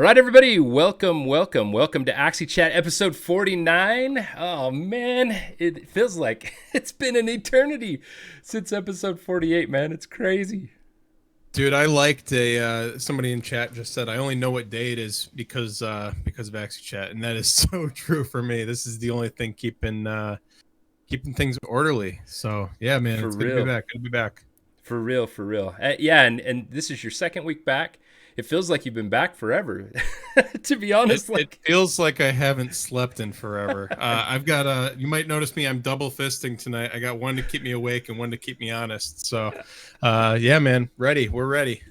All right, everybody, welcome to Axie Chat episode 49. Oh, man, it feels like it's been an eternity since episode 48, man. It's crazy. Dude, I liked somebody in chat just said I only know what day it is because of Axie Chat, and that is so true for me. This is the only thing keeping things orderly. So yeah, man, For it's good to be real. back. Good to be back. For real, for real. Yeah, and this is your second week back. It feels like you've been back forever, to be It honest. it Like, feels like I haven't slept in forever. I've got you might notice me. I'm double fisting tonight. I got one to keep me awake and one to keep me honest. So, yeah, man, ready. We're ready.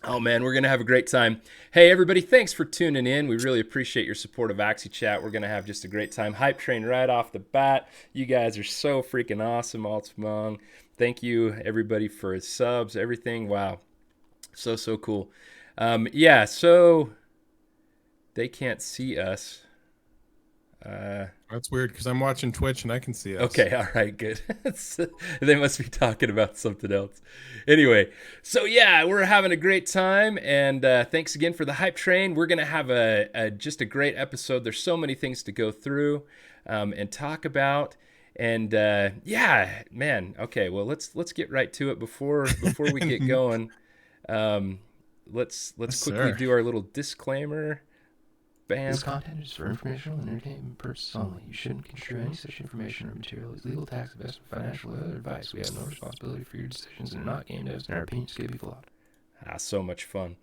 oh man, we're gonna have a great time. Hey everybody, thanks for tuning in. We really appreciate your support of Axie Chat. We're gonna have just a great time. Hype train right off the bat. You guys are so freaking awesome, Altsmong. Thank you everybody for subs, everything. Wow, so cool. Yeah, so they can't see us. That's weird because I'm watching Twitch and I can see us. Okay, all right, good. They must be talking about something else. Anyway, so yeah, we're having a great time, and thanks again for the hype train. We're gonna have just a great episode. There's so many things to go through and talk about, and yeah, man. Okay, well let's get right to it before we get going. Let's Yes, quickly sir. do our little disclaimer. Bam. This content is for informational and entertainment purposes only. You shouldn't construe any such information or material as legal, tax, investment, financial, or other advice. We have no responsibility for your decisions and are not game devs, and our opinions could be flawed. So much fun.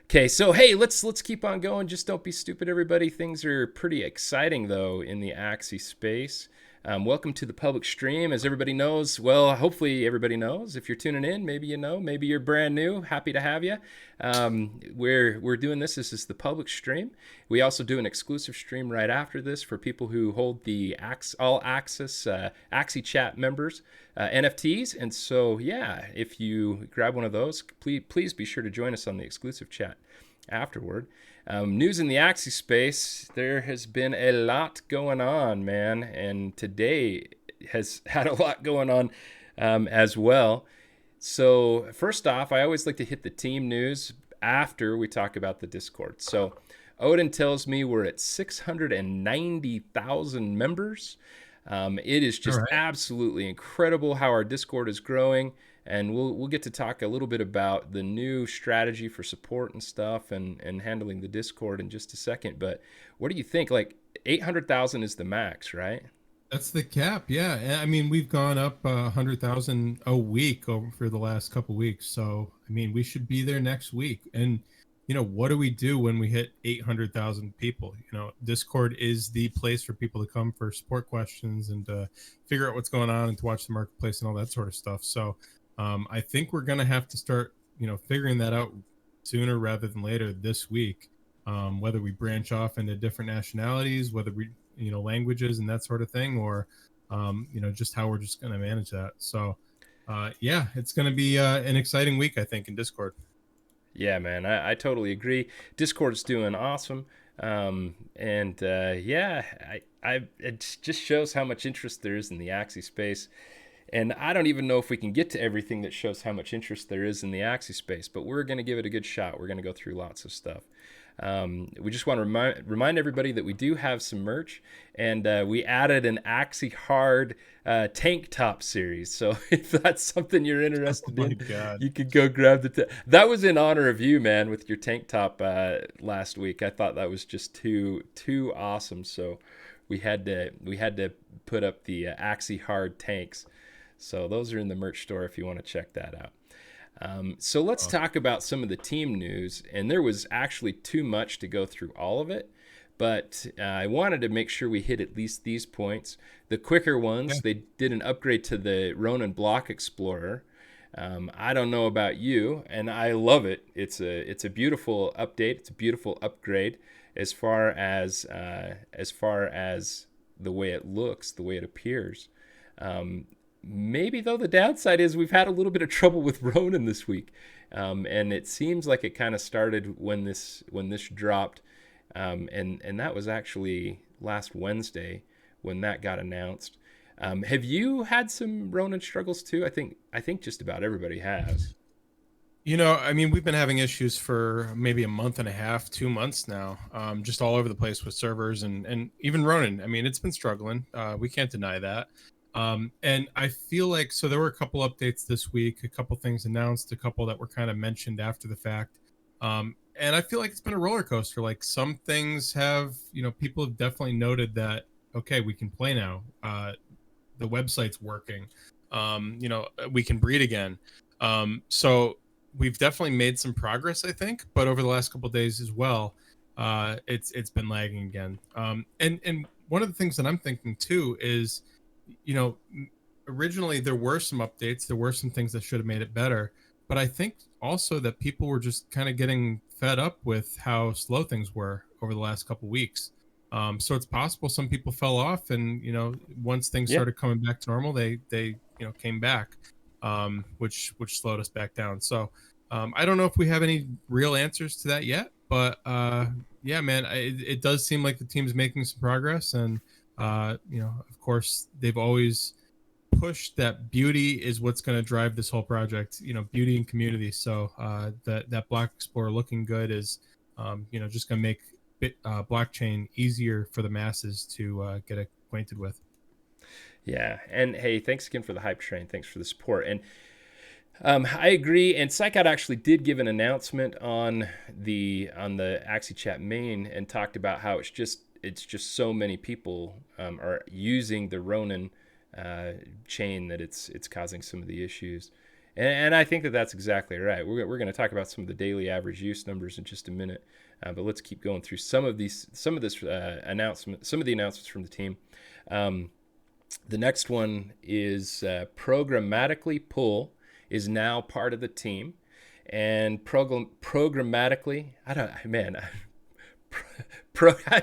Okay, so hey, let's keep on going. Just don't be stupid, everybody. Things are pretty exciting though in the Axie space. Welcome to the public stream. As everybody knows, well, hopefully everybody knows. If you're tuning in, maybe you know, maybe you're brand new. Happy to have you. We're doing this. This is the public stream. We also do an exclusive stream right after this for people who hold the all access Axie Chat members NFTs. And so, yeah, if you grab one of those, please be sure to join us on the exclusive chat afterward. News in the Axie space, there has been a lot going on, man, and today has had a lot going on as well. So first off, I always like to hit the team news after we talk about the Discord. So Odin tells me we're at 690,000 members. It is just absolutely incredible how our Discord is growing. And we'll get to talk a little bit about the new strategy for support and stuff and handling the Discord in just a second. But what do you think? Like 800,000 is the max, right? That's the cap, yeah. I mean, we've gone up 100,000 a week for the last couple weeks. So, I mean, we should be there next week. And what do we do when we hit 800,000 people? Discord is the place for people to come for support questions and to figure out what's going on and to watch the marketplace and all that sort of stuff. So, I think we're gonna have to start, figuring that out sooner rather than later this week. Whether we branch off into different nationalities, whether we, languages and that sort of thing, or, just how we're just gonna manage that. So, yeah, it's gonna be an exciting week, I think, in Discord. Yeah, man, I totally agree. Discord's doing awesome. Yeah, it just shows how much interest there is in the Axie space. And I don't even know if we can get to everything that shows how much interest there is in the Axie space, but we're going to give it a good shot. We're going to go through lots of stuff. We just want to remind everybody that we do have some merch, and we added an Axie Hard tank top series. So if that's something you're interested in, God. you could go grab the. That was in honor of you, man, with your tank top last week. I thought that was just too awesome. So we had to put up the Axie Hard tanks. So those are in the merch store if you want to check that out. So let's talk about some of the team news. And there was actually too much to go through all of it. But I wanted to make sure we hit at least these points. The quicker ones, They did an upgrade to the Ronin Block Explorer. I don't know about you, and I love it. It's a beautiful update. It's a beautiful upgrade as far as the way it looks, the way it appears. Maybe, though, the downside is we've had a little bit of trouble with Ronin this week. And it seems like it kind of started when this dropped. And that was actually last Wednesday when that got announced. Have you had some Ronin struggles too? I think just about everybody has. I mean, we've been having issues for maybe a month and a half, 2 months now, just all over the place with servers and even Ronin. I mean, it's been struggling. We can't deny that. And I feel like, so there were a couple updates this week, a couple things announced, a couple that were kind of mentioned after the fact. And I feel like it's been a roller coaster. Like some things have, people have definitely noted that, okay, we can play now. The website's working. We can breed again. So we've definitely made some progress, I think, but over the last couple of days as well, it's been lagging again. And one of the things that I'm thinking too is, you know, originally there were some updates, there were some things that should have made it better, but I think also that people were just kind of getting fed up with how slow things were over the last couple of weeks. So it's possible some people fell off, and once things Yeah. started coming back to normal, they came back, which slowed us back down. So I don't know if we have any real answers to that yet, but yeah, man, it does seem like the team's making some progress, and of course, they've always pushed that beauty is what's going to drive this whole project. Beauty and community. So that Block Explorer looking good is, just going to make blockchain easier for the masses to get acquainted with. Yeah, and hey, thanks again for the hype train. Thanks for the support. And I agree. And Psychout actually did give an announcement on the Axie Chat main and talked about how it's just so many people are using the Ronin chain that it's causing some of the issues. And I think that that's exactly right. We're going to talk about some of the daily average use numbers in just a minute, but let's keep going through some of the announcements from the team. The next one is programmatically pull is now part of the team, and programmatically, I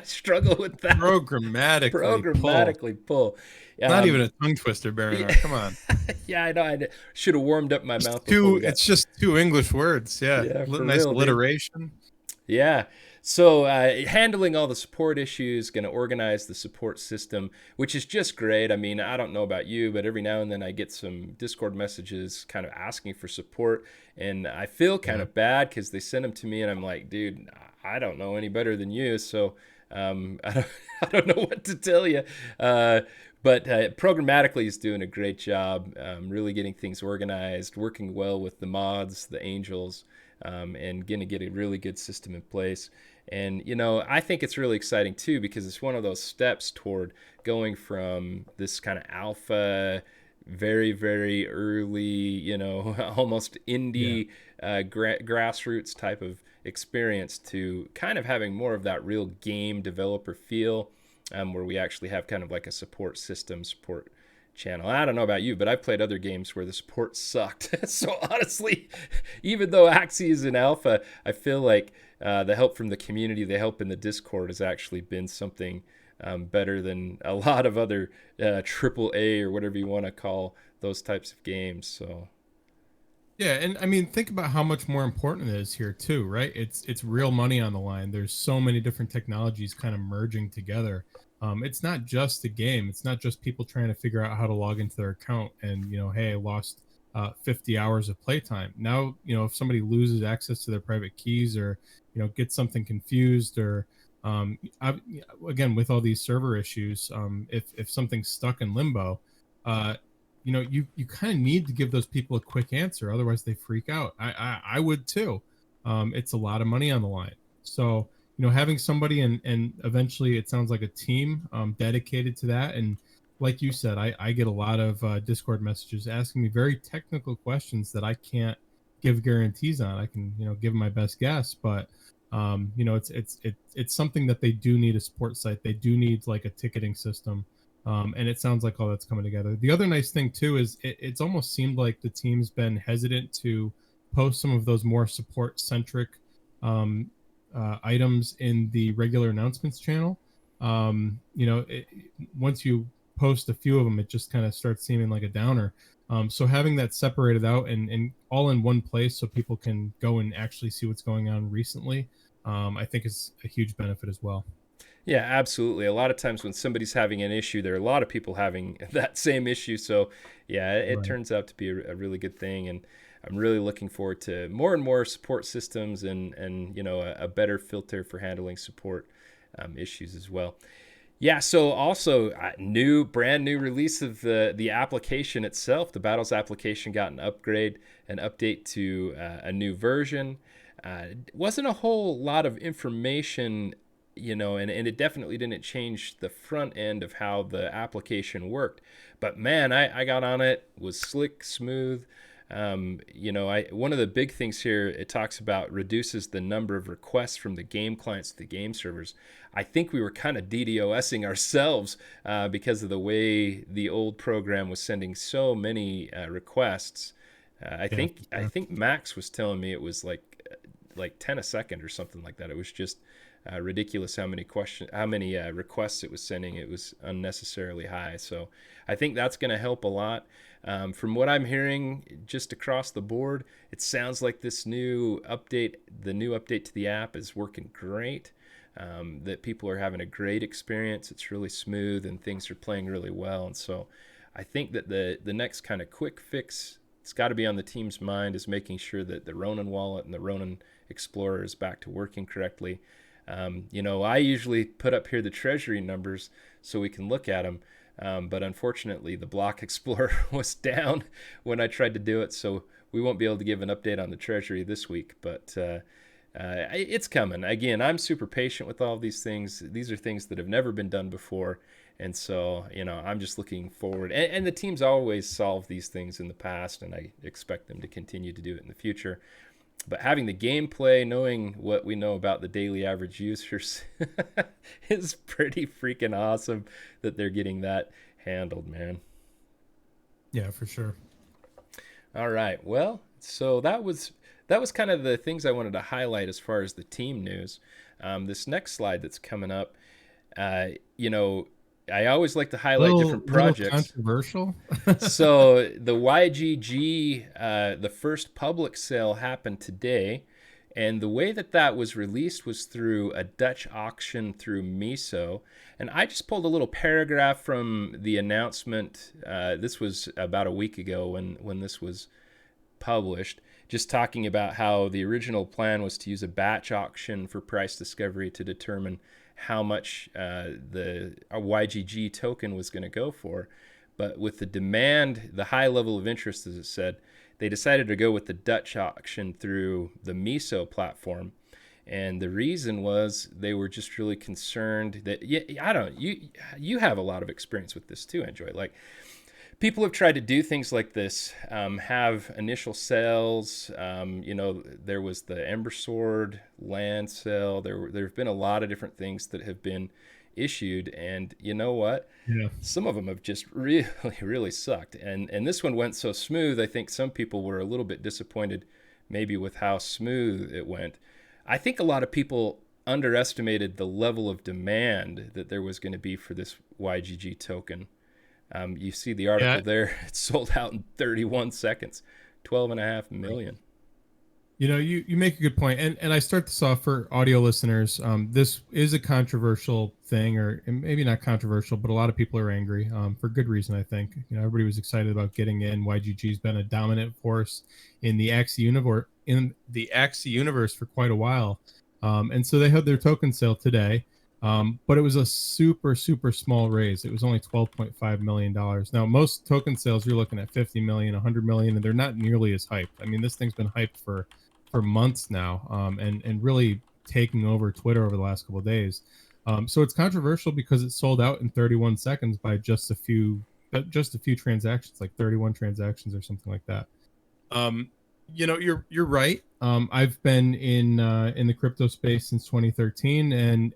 struggle with that. Programmatically pull. Not even a tongue twister, baronar. Come on. Yeah, I know. I should have warmed up my mouth. It's just two English words. Yeah, nice real, alliteration. Dude. Yeah. So handling all the support issues, going to organize the support system, which is just great. I mean, I don't know about you, but every now and then I get some Discord messages kind of asking for support, and I feel kind of bad because they send them to me, and I'm like, dude, I don't know any better than you, so I don't know what to tell you. But programmatically is doing a great job, really getting things organized, working well with the mods, the angels, and going to get a really good system in place. And, I think it's really exciting, too, because it's one of those steps toward going from this kind of alpha, very, very early, almost indie grassroots type of experience to kind of having more of that real game developer feel, where we actually have kind of like a support channel. I don't know about you, but I've played other games where the support sucked. So honestly, even though Axie is in alpha, I feel like the help from the community, the help in the Discord has actually been something better than a lot of other AAA or whatever you want to call those types of games. So yeah, and I mean, think about how much more important it is here too, right? It's real money on the line. There's so many different technologies kind of merging together. It's not just a game. It's not just people trying to figure out how to log into their account and, hey, I lost 50 hours of playtime. Now, if somebody loses access to their private keys or, gets something confused or, again, with all these server issues, if something's stuck in limbo, you kind of need to give those people a quick answer. Otherwise they freak out. I would too. It's a lot of money on the line. So, having somebody and eventually it sounds like a team dedicated to that. And like you said, I get a lot of Discord messages asking me very technical questions that I can't give guarantees on. I can, give my best guess, but it's something that they do need a support site. They do need like a ticketing system. And it sounds like all that's coming together. The other nice thing too is it's almost seemed like the team's been hesitant to post some of those more support centric items in the regular announcements channel. Once you post a few of them, it just kind of starts seeming like a downer. So having that separated out and all in one place so people can go and actually see what's going on recently, I think is a huge benefit as well. Yeah, absolutely. A lot of times when somebody's having an issue, there are a lot of people having that same issue. So, yeah, it turns out to be a really good thing. And I'm really looking forward to more and more support systems and a better filter for handling support issues as well. Yeah, so also brand new release of the application itself. The Battles application got an update to a new version. Wasn't a whole lot of information, and it definitely didn't change the front end of how the application worked. But man, I got on it, was slick, smooth. One of the big things here, it talks about reduces the number of requests from the game clients to the game servers. I think we were kind of DDoSing ourselves because of the way the old program was sending so many requests. I think Max was telling me it was like 10 a second or something like that. It was just ridiculous how many requests it was sending. It was unnecessarily high. So I think that's going to help a lot. From what I'm hearing just across the board, it sounds like the new update to the app is working great. That people are having a great experience. It's really smooth and things are playing really well. And so I think that the next kind of quick fix, it's got to be on the team's mind, is making sure that the Ronin wallet and the Ronin Explorer is back to working correctly. I usually put up here the treasury numbers so we can look at them. But unfortunately, the Block Explorer was down when I tried to do it, so we won't be able to give an update on the Treasury this week. But it's coming. Again, I'm super patient with all these things. These are things that have never been done before, and so I'm just looking forward. And the team's always solved these things in the past, and I expect them to continue to do it in the future. But having the gameplay, knowing what we know about the daily average users is pretty freaking awesome that they're getting that handled, man. Yeah, for sure. All right. Well, so that was kind of the things I wanted to highlight as far as the team news. This next slide that's coming up, I always like to highlight different projects. Controversial. So the YGG, the first public sale happened today, and the way that was released was through a Dutch auction through Miso. And I just pulled a little paragraph from the announcement. This was about a week ago when this was published, just talking about how the original plan was to use a batch auction for price discovery to determine how much the YGG token was going to go for. But with the demand, the high level of interest, as it said, they decided to go with the Dutch auction through the Miso platform. And the reason was they were just really concerned that, you have a lot of experience with this too, Enjoi. Like, people have tried to do things like this, have initial sales. There was the Ember Sword land sale. There have been a lot of different things that have been issued, and you know what? Yeah. Some of them have just really, really sucked. And this one went so smooth. I think some people were a little bit disappointed, maybe with how smooth it went. I think a lot of people underestimated the level of demand that there was going to be for this YGG token. You see the article there. It sold out in 31 seconds, 12.5 million. You make a good point. And I start this off for audio listeners. This is a controversial thing, or maybe not controversial, but a lot of people are angry for good reason, I think. Everybody was excited about getting in. YGG's been a dominant force in the Axie universe for quite a while. And so they had their token sale today. But it was a super, super small raise. It was only $12.5 million. Now, most token sales, you're looking at 50 million, 100 million, and they're not nearly as hyped. I mean, this thing's been hyped for months now, and really taking over Twitter over the last couple of days. So it's controversial because it sold out in 31 seconds by just a few transactions, like 31 transactions or something like that. You're right. I've been in the crypto space since 2013, and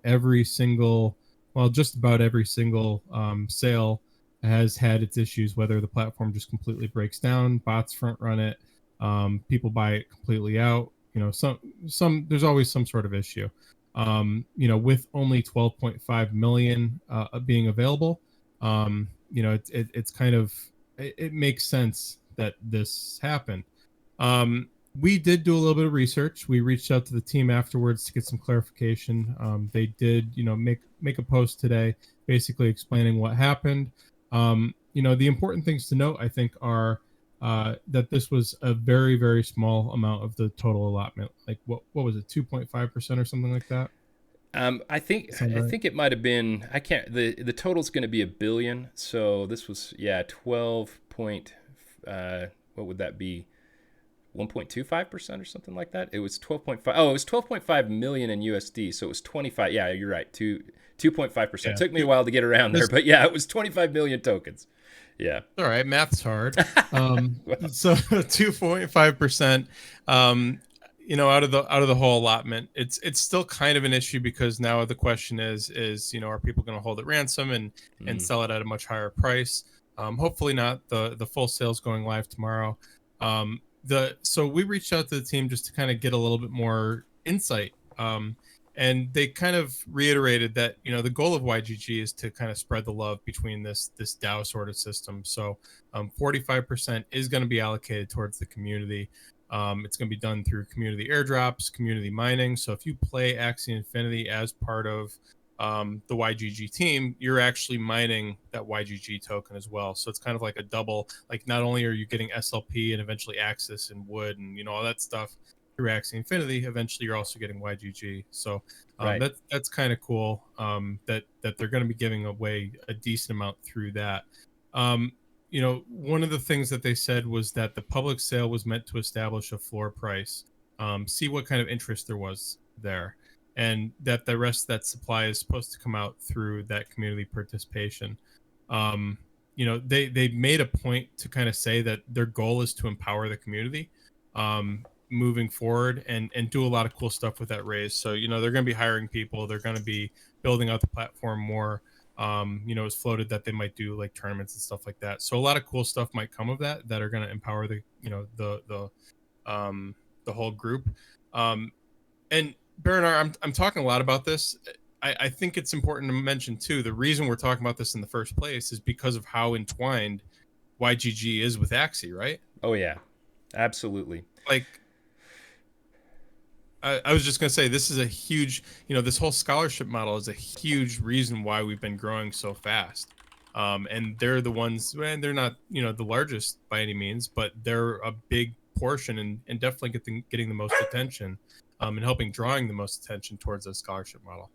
just about every single sale has had its issues, whether the platform just completely breaks down, bots front run it, people buy it completely out. There's always some sort of issue. With only 12.5 million being available, it's kind of, it makes sense that this happened. We did do a little bit of research. We reached out to the team afterwards to get some clarification. They did, make a post today, basically explaining what happened. The important things to note, I think, are that this was a very, very small amount of the total allotment. Like what was it, 2.5% or something like that? I think Sound I right? think it might have been. I can't. The total's going to be $1 billion. So this was 12 point. What would that be? 1.25% or something like that. It was 12.5. Oh, it was 12.5 million in USD. So it was 25. Yeah, you're right. 2.5%. Yeah. Took me a while to get around there, Just but yeah, it was 25 million tokens. Yeah. all right. Math's hard. Well, So 2.5%. Out of the whole allotment, it's still kind of an issue because now the question is are people going to hold it ransom and mm, sell it at a much higher price? Hopefully not. The full sale's going live tomorrow. So we reached out to the team just to kind of get a little bit more insight. And they kind of reiterated that the goal of YGG is to kind of spread the love between this DAO sort of system. So 45% is going to be allocated towards the community. It's going to be done through community airdrops, community mining. So if you play Axie Infinity as part of the YGG team, you're actually mining that YGG token as well. So it's kind of like a double. Like not only are you getting SLP and eventually Axis and Wood and all that stuff through Axie Infinity, eventually you're also getting YGG. So right. that's kind of cool. That they're going to be giving away a decent amount through that. One of the things that they said was that the public sale was meant to establish a floor price, see what kind of interest there was there, and that the rest of that supply is supposed to come out through that community participation. They made a point to kind of say that their goal is to empower the community moving forward and do a lot of cool stuff with that raise. So they're going to be hiring people, they're going to be building out the platform more. It's floated that they might do like tournaments and stuff like that. So a lot of cool stuff might come of that are going to empower the whole group. And Baronar, I'm talking a lot about this. I think it's important to mention too, the reason we're talking about this in the first place is because of how entwined YGG is with Axie, right? Oh yeah, absolutely. Like I was just going to say, this is a huge, this whole scholarship model is a huge reason why we've been growing so fast. And they're the ones, and they're not, the largest by any means, but they're a big portion and definitely getting the most attention and helping drawing the most attention towards a scholarship model.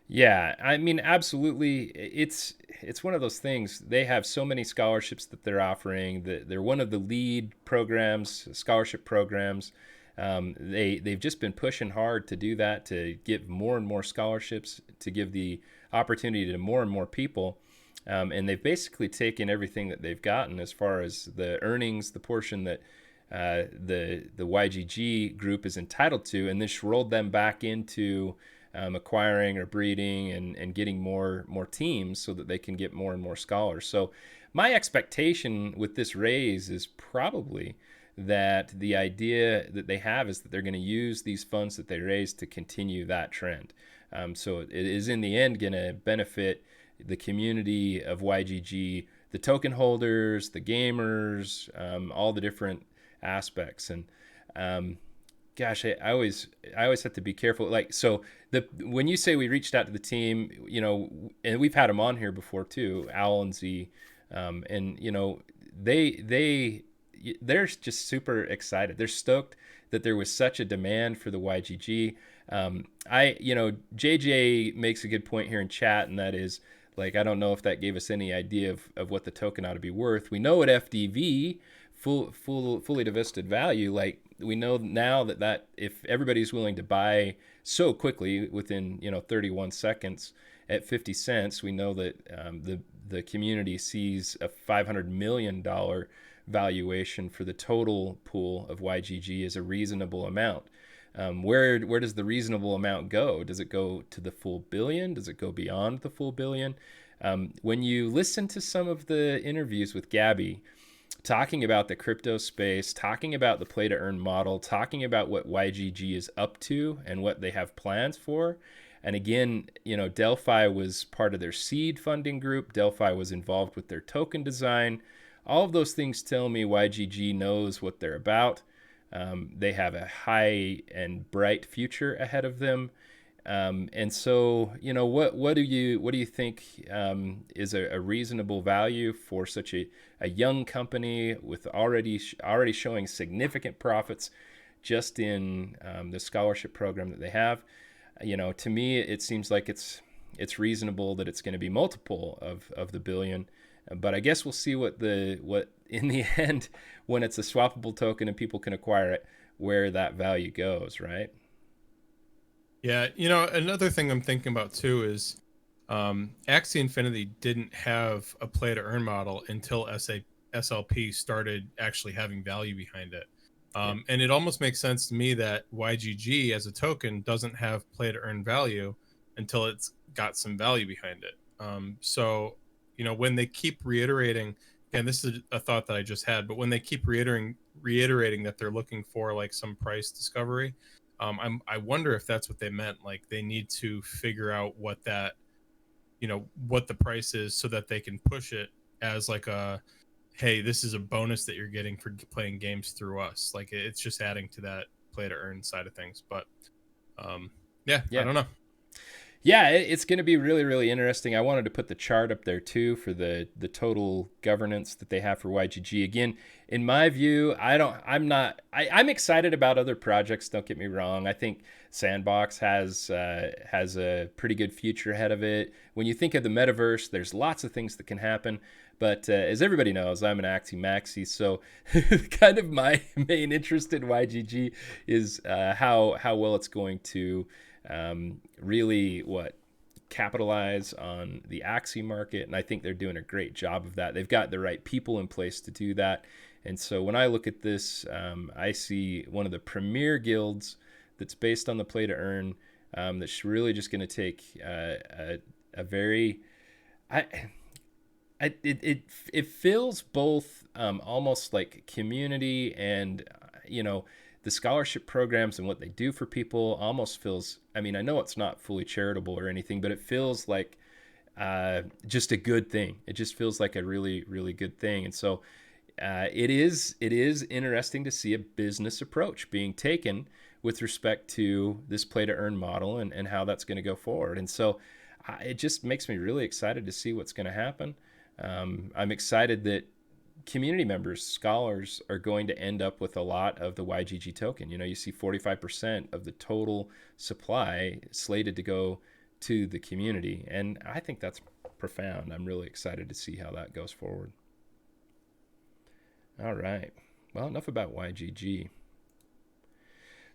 Yeah, I mean, absolutely. It's one of those things. They have so many scholarships that they're offering. That they're one of the lead programs, scholarship programs. They've just been pushing hard to do that, to give more and more scholarships, to give the opportunity to more and more people. And they've basically taken everything that they've gotten as far as the earnings, the portion that the YGG group is entitled to, and just rolled them back into acquiring or breeding and getting more teams so that they can get more and more scholars. So my expectation with this raise is probably that the idea that they have is that they're going to use these funds that they raise to continue that trend. So it is in the end going to benefit the community of YGG, the token holders, the gamers, all the different aspects. And gosh, I always have to be careful. Like, so when you say we reached out to the team, and we've had them on here before too, Owl and Z, and they're just super excited. They're stoked that there was such a demand for the YGG. JJ makes a good point here in chat, and that is, like, I don't know if that gave us any idea of what the token ought to be worth. We know at FDV, fully divested value, like, we know now that if everybody's willing to buy so quickly within 31 seconds at 50 cents, we know that the community sees a $500 million valuation for the total pool of YGG as a reasonable amount. Where does the reasonable amount go? Does it go to the full billion? Does it go beyond the full billion? When you listen to some of the interviews with Gabby, talking about the crypto space, talking about the play to earn model, talking about what YGG is up to and what they have plans for. And again, Delphi was part of their seed funding group. Delphi was involved with their token design. All of those things tell me YGG knows what they're about. They have a high and bright future ahead of them. And so, what do you think is a reasonable value for such a young company with already showing significant profits just in the scholarship program that they have? To me, it seems like it's reasonable that it's going to be multiple of the billion. But I guess we'll see what in the end, when it's a swappable token and people can acquire it, where that value goes, right? Yeah, another thing I'm thinking about too is Axie Infinity didn't have a play to earn model until SLP started actually having value behind it. And it almost makes sense to me that YGG as a token doesn't have play to earn value until it's got some value behind it. So, when they keep reiterating, and this is a thought that I just had, but when they keep reiterating that they're looking for like some price discovery, I wonder if that's what they meant. Like they need to figure out what that, what the price is so that they can push it as like a, hey, this is a bonus that you're getting for playing games through us. Like it's just adding to that play to earn side of things. But yeah, I don't know. Yeah, it's going to be really, really interesting. I wanted to put the chart up there too for the total governance that they have for YGG. Again, in my view, I'm excited about other projects. Don't get me wrong. I think Sandbox has a pretty good future ahead of it. When you think of the metaverse, there's lots of things that can happen. But as everybody knows, I'm an Axie Maxi, so kind of my main interest in YGG is how well it's going to really capitalize on the Axie market, and I think they're doing a great job of that. They've got the right people in place to do that, and so when I look at this, I see one of the premier guilds that's based on the play to earn, that's really just going to take a very it feels both almost like community and the scholarship programs and what they do for people almost feels, I know it's not fully charitable or anything, but it feels like just a good thing. It just feels like a really, really good thing. And so it is interesting to see a business approach being taken with respect to this play to earn model and how that's going to go forward. And so it just makes me really excited to see what's going to happen. I'm excited that community members, scholars, are going to end up with a lot of the YGG token. You see 45% of the total supply slated to go to the community. And I think that's profound. I'm really excited to see how that goes forward. All right. Well, enough about YGG.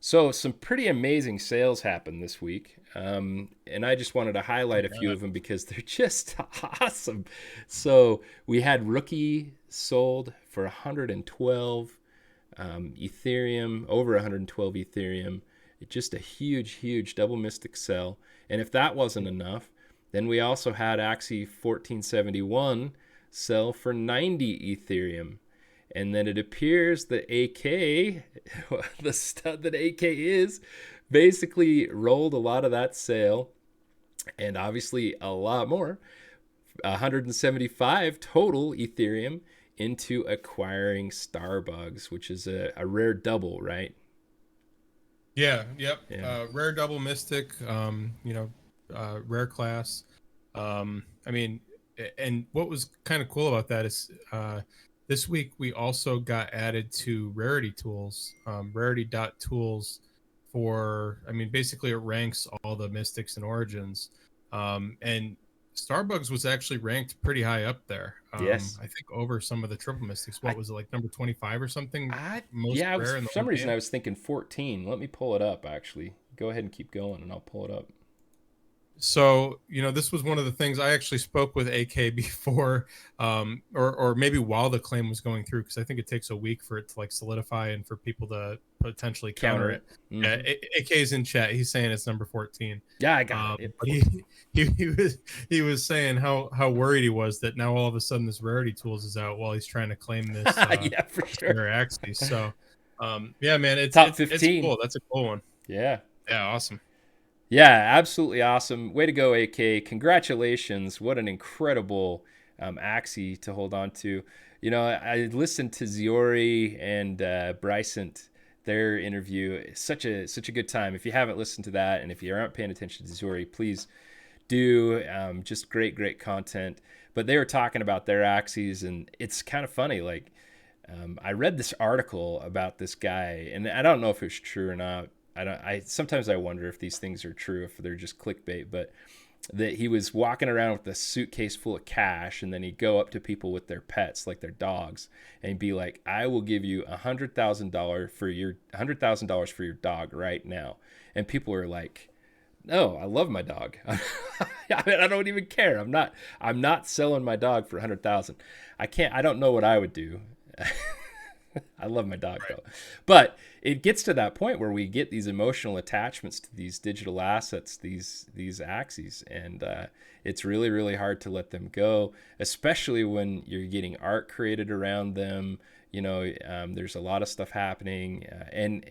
So some pretty amazing sales happened this week, and I just wanted to highlight a few of them because they're just awesome. So we had Rookie sold for 112 Ethereum, over 112 Ethereum. Just a huge double mystic sell. And if that wasn't enough, then we also had Axie 1471 sell for 90 Ethereum. And then it appears that AK, the stud that AK is, basically rolled a lot of that sale, and obviously a lot more, 175 total Ethereum, into acquiring Starbugs, which is a rare double, right? Yeah, yep. Yeah. Rare double mystic, rare class. And what was kind of cool about that is this week we also got added to rarity tools, rarity.tools basically it ranks all the mystics and origins. And Starbucks was actually ranked pretty high up there. Yes. I think over some of the triple mystics. What was it, like number 25 or something? For some reason I was thinking 14. Let me pull it up, actually. Go ahead and keep going and I'll pull it up. So, this was one of the things I actually spoke with AK before, or maybe while the claim was going through, because I think it takes a week for it to like solidify and for people to potentially counter it. Mm-hmm. Yeah, AK's in chat. He's saying it's number 14. Yeah, I got it. But he was saying how worried he was that now all of a sudden this rarity tools is out while he's trying to claim this. Yeah, for sure. Axie. So, yeah, man, it's top 15. It's cool. That's a cool one. Yeah. Yeah, awesome. Yeah, absolutely awesome. Way to go, AK. Congratulations. What an incredible Axie to hold on to. I listened to Ziori and Brycent their interview. Such a good time. If you haven't listened to that, and if you aren't paying attention to Zori, please do. Just great content. But they were talking about their Axies, and it's kind of funny. Like, I read this article about this guy, and I don't know if it's true or not. I sometimes I wonder if these things are true, if they're just clickbait. But that he was walking around with a suitcase full of cash, and then he'd go up to people with their pets, like their dogs, and he'd be like, "I will give you $100,000 for your dog right now." And people are like, "No, I love my dog. I don't even care. I'm not selling my dog for 100,000. I don't know what I would do." I love my dog though. But it gets to that point where we get these emotional attachments to these digital assets, these Axies, and it's really hard to let them go, especially when you're getting art created around them. There's a lot of stuff happening, and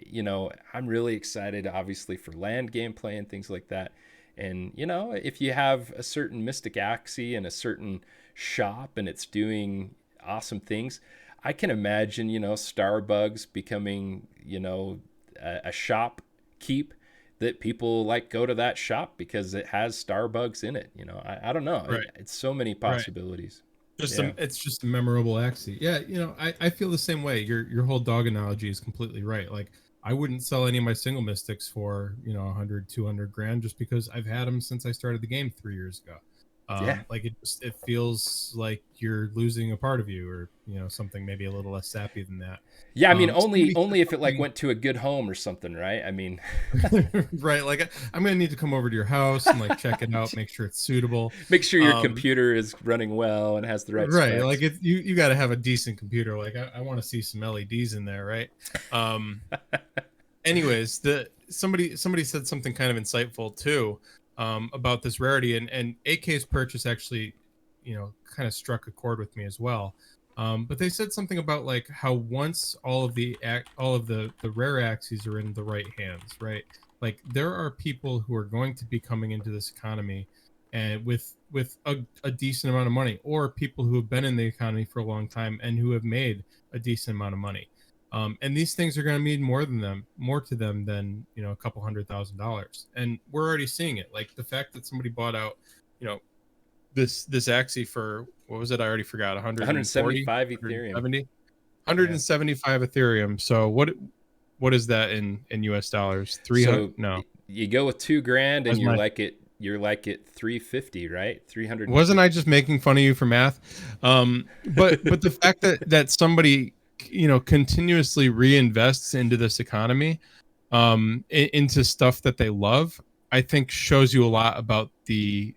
I'm really excited, obviously, for land gameplay and things like that. And if you have a certain Mystic Axie in a certain shop and it's doing awesome things, I can imagine, Starbugs becoming, a shop keep that people like go to that shop because it has Starbugs in it. I don't know. Right. It's so many possibilities. It's just a memorable Axie. Yeah, I feel the same way. Your whole dog analogy is completely right. Like, I wouldn't sell any of my single mystics for 100, 200 grand just because I've had them since I started the game 3 years ago. Like it feels like you're losing a part of you, or something maybe a little less sappy than that. Yeah, I mean, only if it like went to a good home or something, right? I mean, right. Like, I'm gonna need to come over to your house and like check it out, make sure it's suitable, make sure your computer is running well and has the right right specs. Like, you got to have a decent computer. Like, I want to see some LEDs in there, right? Anyways, somebody said something kind of insightful too, about this rarity, and AK's purchase actually kind of struck a chord with me as well. But they said something about like how once all of the rare Axies are in the right hands, right? Like, there are people who are going to be coming into this economy and with a decent amount of money, or people who have been in the economy for a long time and who have made a decent amount of money. And these things are going to mean more to them than a couple $100,000. And we're already seeing it. Like, the fact that somebody bought out this Axie for, what was it? I already forgot. 175 Ethereum. 175 Ethereum. So what is that in US dollars? 300? So no. You go with $2,000 and you're like at 350, right? 300. Wasn't I just making fun of you for math? But the fact that somebody continuously reinvests into this economy, into stuff that they love, I think shows you a lot about the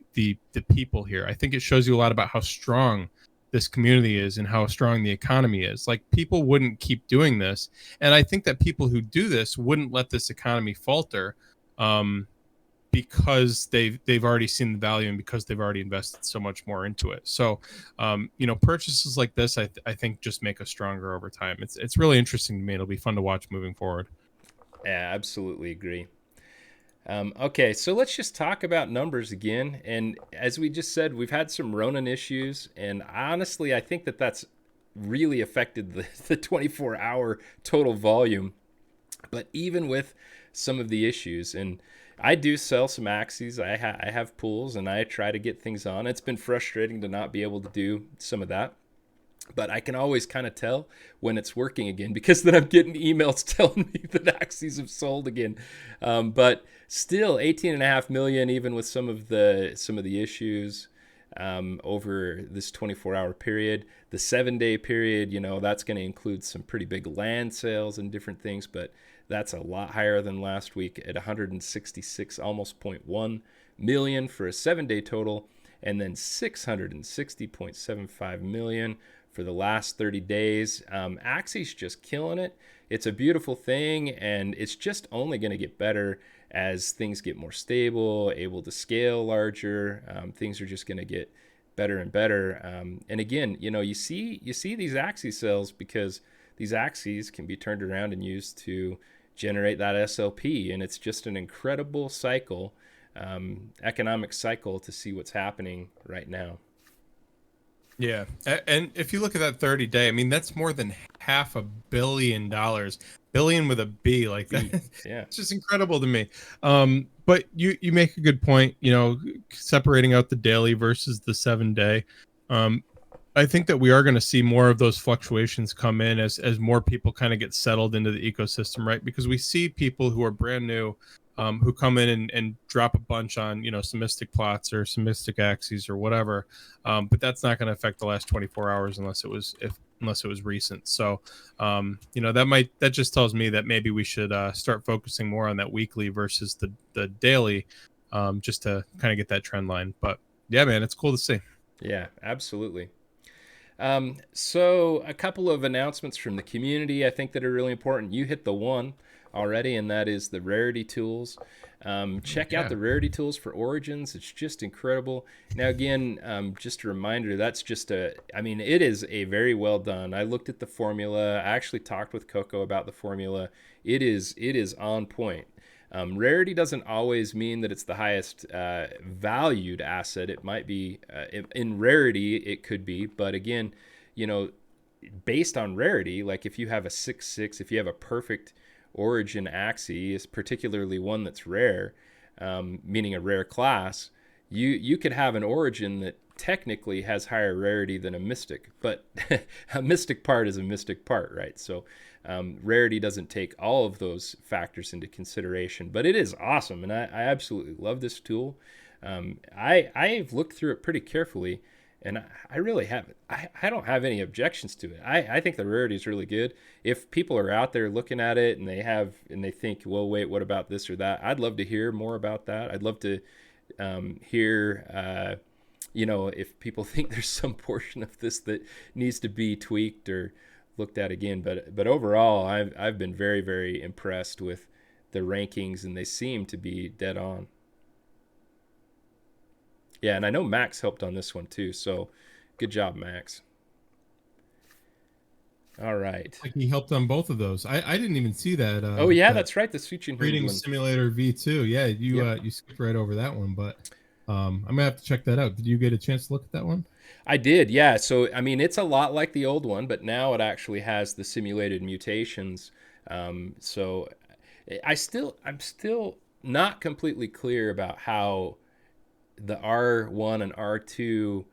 people here. I think it shows you a lot about how strong this community is and how strong the economy is. Like, people wouldn't keep doing this, and I think that people who do this wouldn't let this economy falter, because they've already seen the value and because they've already invested so much more into it. So, purchases like this, I think, just make us stronger over time. It's really interesting to me. It'll be fun to watch moving forward. Yeah, absolutely agree. Okay, so let's just talk about numbers again. And as we just said, we've had some Ronin issues, and honestly, I think that's really affected the 24-hour total volume. But even with some of the issues, and I do sell some Axies, I have pools, and I try to get things on. It's been frustrating to not be able to do some of that. But I can always kind of tell when it's working again, because then I'm getting emails telling me that Axies have sold again. But still, 18.5 million, even with some of the issues over this 24-hour period. The 7-day period, that's going to include some pretty big land sales and different things, but that's a lot higher than last week at 166, almost 0.1 million for a 7-day total, and then 660.75 million for the last 30 days. Axie's just killing it. It's a beautiful thing, and it's just only going to get better as things get more stable, able to scale larger. Things are just going to get better and better. And again, you see these Axie sales because these Axies can be turned around and used to generate that SLP, and it's just an incredible cycle, economic cycle, to see what's happening right now. Yeah, and if you look at that 30-day, I mean, that's more than $500 million, billion with a B, like B. that. Yeah. It's just incredible to me. But you make a good point, separating out the daily versus the 7-day. I think that we are going to see more of those fluctuations come in as more people kind of get settled into the ecosystem, right? Because we see people who are brand new, who come in and drop a bunch on, some mystic plots or some mystic Axies or whatever. But that's not going to affect the last 24 hours unless it was recent. So, that just tells me that maybe we should start focusing more on that weekly versus the daily, just to kind of get that trend line. But yeah, man, it's cool to see. Yeah, absolutely. So a couple of announcements from the community I think that are really important. You hit the one already, and that is the rarity tools. Check out the rarity tools for Origins. It's just incredible. Now, again, just a reminder, that's just it is a very well done. I looked at the formula. I actually talked with Coco about the formula. It is on point. Rarity doesn't always mean that it's the highest valued asset. It might be in rarity, it could be, but again, based on rarity, like if you have a 6/6, if you have a perfect origin Axie, is particularly one that's rare, meaning a rare class, you could have an origin that technically has higher rarity than a mystic, but a mystic part is a mystic part, right? So rarity doesn't take all of those factors into consideration, but it is awesome, and I absolutely love this tool. I've looked through it pretty carefully, and I really haven't. I don't have any objections to it. I think the rarity is really good. If people are out there looking at it and they think, well, wait, what about this or that? I'd love to hear more about that. I'd love to hear, if people think there's some portion of this that needs to be tweaked or looked at again. But overall, I've been very, very impressed with the rankings, and they seem to be dead on. Yeah, and I know Max helped on this one too, so good job, Max. All right. Like he helped on both of those. I didn't even see that. Oh yeah, that's right. The Suchin Reading one. Simulator V2. Yeah, you skipped right over that one, but I'm gonna have to check that out. Did you get a chance to look at that one? I did, yeah. So it's a lot like the old one, but now it actually has the simulated mutations. So I'm still not completely clear about how the R1 and R2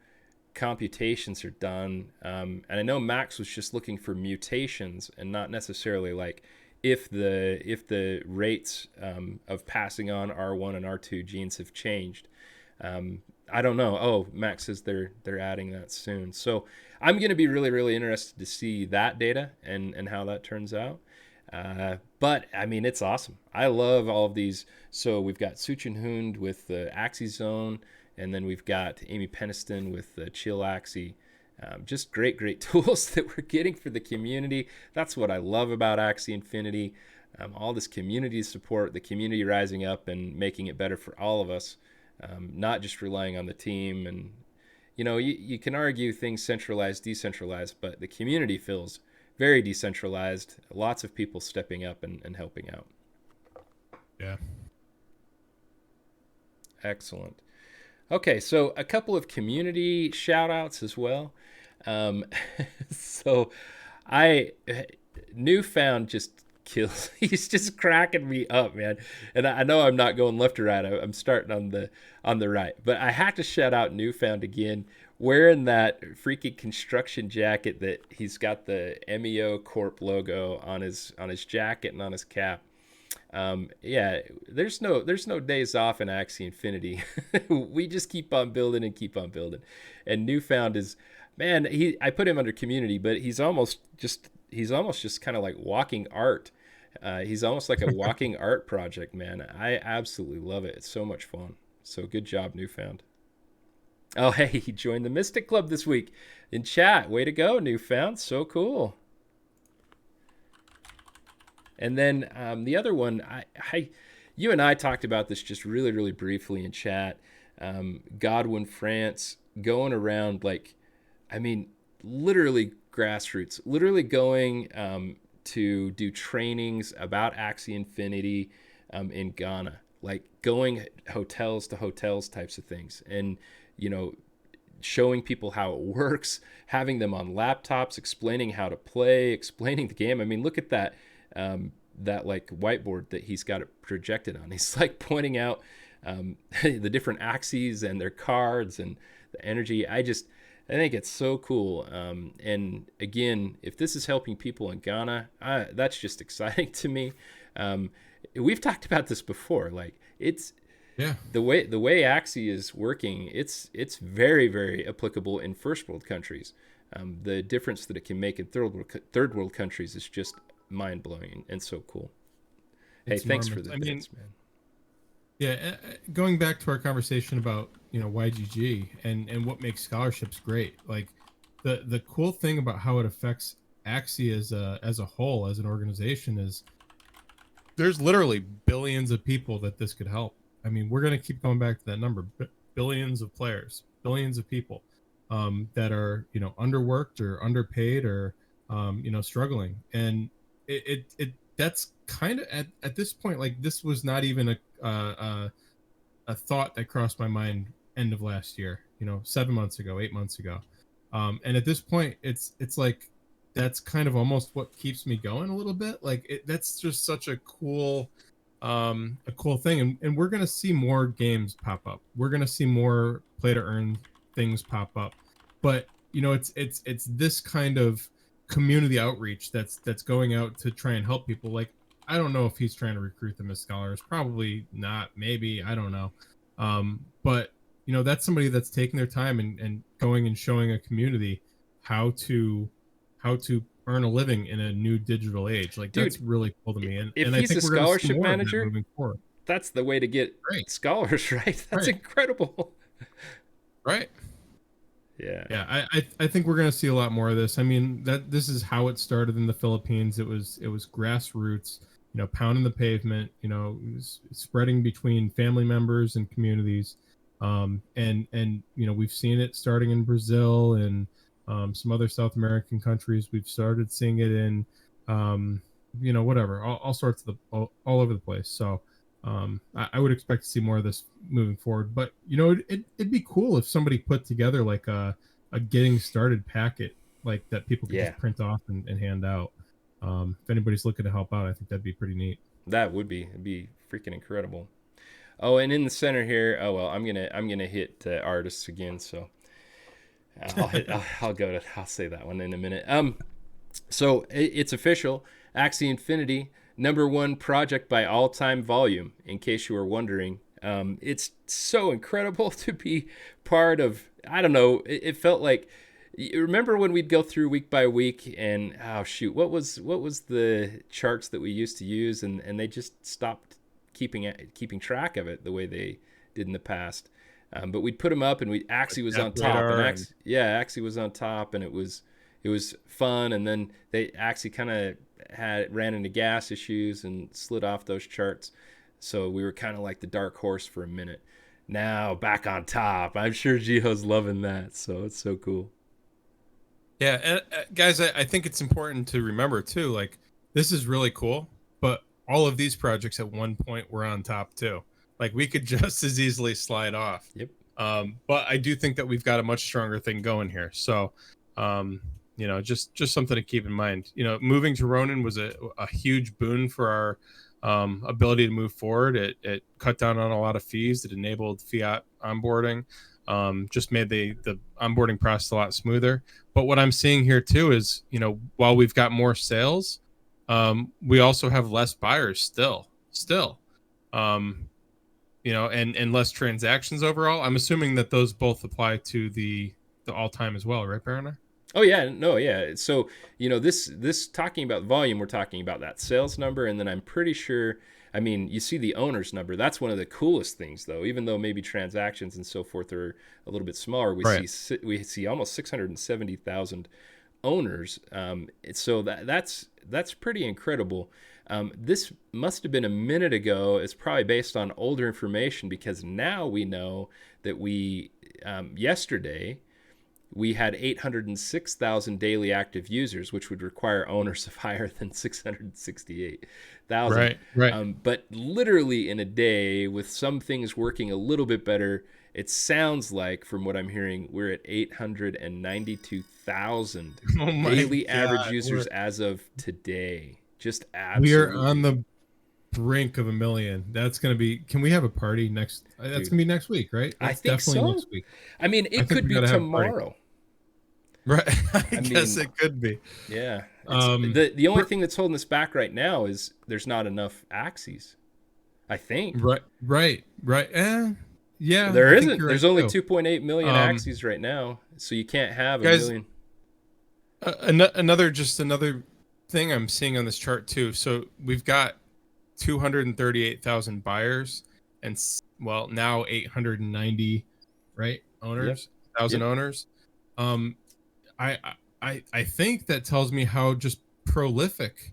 computations are done. And I know Max was just looking for mutations and not necessarily like if the rates of passing on R1 and R2 genes have changed. I don't know. Oh, Max says they're adding that soon. So I'm going to be really, really interested to see that data and how that turns out. But it's awesome. I love all of these. So we've got Suchin Hund with the Axie Zone, and then we've got Amy Peniston with the Chill Axie. Just great tools that we're getting for the community. That's what I love about Axie Infinity. All this community support, the community rising up and making it better for all of us, not just relying on the team. And, you can argue things centralized, decentralized, but the community feels very decentralized. Lots of people stepping up and helping out. Yeah. Excellent. Okay, so a couple of community shout outs as well. So Newfound just kills. He's just cracking me up, man. And I know I'm not going left or right. I'm starting on the right. But I have to shout out Newfound again, wearing that freaking construction jacket that he's got the MEO Corp logo on his jacket and on his cap. Yeah, there's no days off in Axie Infinity. We just keep on building and keep on building. And Newfound is, man, I put him under community, but he's almost just kind of like walking art. He's almost like a walking art project, man. I absolutely love it. It's so much fun. So good job, Newfound. Oh, hey, he joined the Mystic Club this week in chat. Way to go, Newfound. So cool. And then the other one, you and I talked about this just really, really briefly in chat. Godwin France going around literally grassroots, literally going to do trainings about Axie Infinity in Ghana, like going hotels to hotels types of things. And, showing people how it works, having them on laptops, explaining how to play, explaining the game. I mean, look at that that like whiteboard that he's got it projected on. He's like pointing out the different Axies and their cards and the energy. I think it's so cool. And again, if this is helping people in Ghana, that's just exciting to me. We've talked about this before. Like the way Axie is working, it's very, very applicable in first world countries. The difference that it can make in third world countries is just mind blowing and so cool. Hey, thanks for the bits, man. Yeah, going back to our conversation about YGG and what makes scholarships great, like the cool thing about how it affects Axie as a whole, as an organization, is there's literally billions of people that this could help. I mean, we're going to keep going back to that number, billions of players, billions of people that are underworked or underpaid or struggling, and it that's kind of at this point, like, this was not even a thought that crossed my mind end of last year, 7 months ago, 8 months ago. And at this point, it's like, that's kind of almost what keeps me going a little bit. Like, that's just such a cool thing. And we're going to see more games pop up. We're going to see more play to earn things pop up. But, it's this kind of community outreach that's going out to try and help people. Like, I don't know if he's trying to recruit them as scholars. Probably not. Maybe. I don't know. But, that's somebody that's taking their time and going and showing a community how to earn a living in a new digital age. Like, dude, that's really cool to me. And if and he's I think a scholarship manager, moving forward, that's the way to get scholars, right? That's incredible. Right. Yeah. Yeah. I think we're going to see a lot more of this. I mean, this is how it started in the Philippines. It was grassroots, pounding the pavement, it was spreading between family members and communities. And we've seen it starting in Brazil and some other South American countries. We've started seeing it in, whatever, all sorts of all over the place. So I would expect to see more of this moving forward. But, it'd be cool if somebody put together like a getting started packet, like that people could just print off and hand out. If anybody's looking to help out, I think that'd be pretty neat. It'd be freaking incredible. Oh, and in the center here, I'm gonna hit artists again. So I'll say that one in a minute. So it's official. Axie Infinity, #1 project by all-time volume, in case you were wondering. It's so incredible to be part of. I don't know, it felt like, you remember when we'd go through week by week and what was the charts that we used to use, and they just stopped keeping track of it the way they did in the past. But we'd put them up, and Axie was on top, and Axie was on top, and it was fun. And then Axie kind of ran into gas issues and slid off those charts, so we were kind of like the dark horse for a minute. Now back on top. I'm sure Jiho's loving that, so it's so cool. Yeah, and guys, I think it's important to remember too, like, this is really cool, but all of these projects at one point were on top too. Like, we could just as easily slide off. Yep. But I do think that we've got a much stronger thing going here. So, just something to keep in mind. Moving to Ronin was a huge boon for our ability to move forward. It cut down on a lot of fees. It enabled fiat onboarding. Just made the onboarding process a lot smoother. But what I'm seeing here too is, while we've got more sales, we also have less buyers still, and less transactions overall. I'm assuming that those both apply to the all-time as well, right, baronar? Oh yeah, no, yeah. So, this talking about volume, we're talking about that sales number, and then I'm pretty sure, I mean, you see the owner's number. That's one of the coolest things, though. Even though maybe transactions and so forth are a little bit smaller, we see almost 670,000 owners. So that's pretty incredible. This must have been a minute ago. It's probably based on older information, because now we know that yesterday we had 806,000 daily active users, which would require owners of higher than 668,000. Right. But literally in a day, with some things working a little bit better it sounds like, from what I'm hearing, we're at 892,000 Oh my daily average God. users as of today. Just We are on absolutely, the brink of a million. That's going to be, can we have a party next? That's going dude. to be next week, right? I That's think definitely so. next week. I mean, I it think could we be got to have a party. tomorrow. Right. I I guess mean, it could be. yeah. It's Um, the only we're- thing that's holding us back right now is there's not enough Axies. I think right. Yeah, there I think isn't. you're right There's only too. 2.8 million Um, Axies right now, so you can't have a guys, million. another thing I'm seeing on this chart too. So we've got 238,000 buyers and well now 890, right? Yep. Owners, thousand Yep. owners. Um, I I think that tells me how just prolific,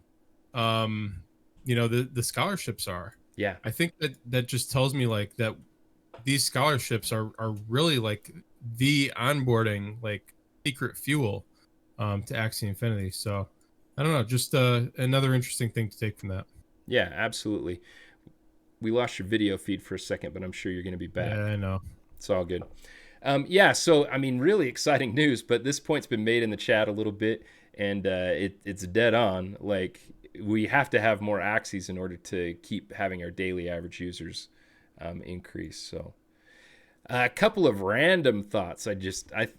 um, the scholarships are. Yeah. I think that just tells me like that these scholarships are really like the onboarding like secret fuel to Axie Infinity. So I don't know, just another interesting thing to take from that. Yeah. Absolutely. We lost your video feed for a second, but I'm sure you're going to be Yeah, back. I know. It's all good. Yeah. So I mean, really exciting news. But this point's been made in the chat a little bit, and it's dead on. Like we have to have more Axies in order to keep having our daily average users increase. So a couple of random thoughts.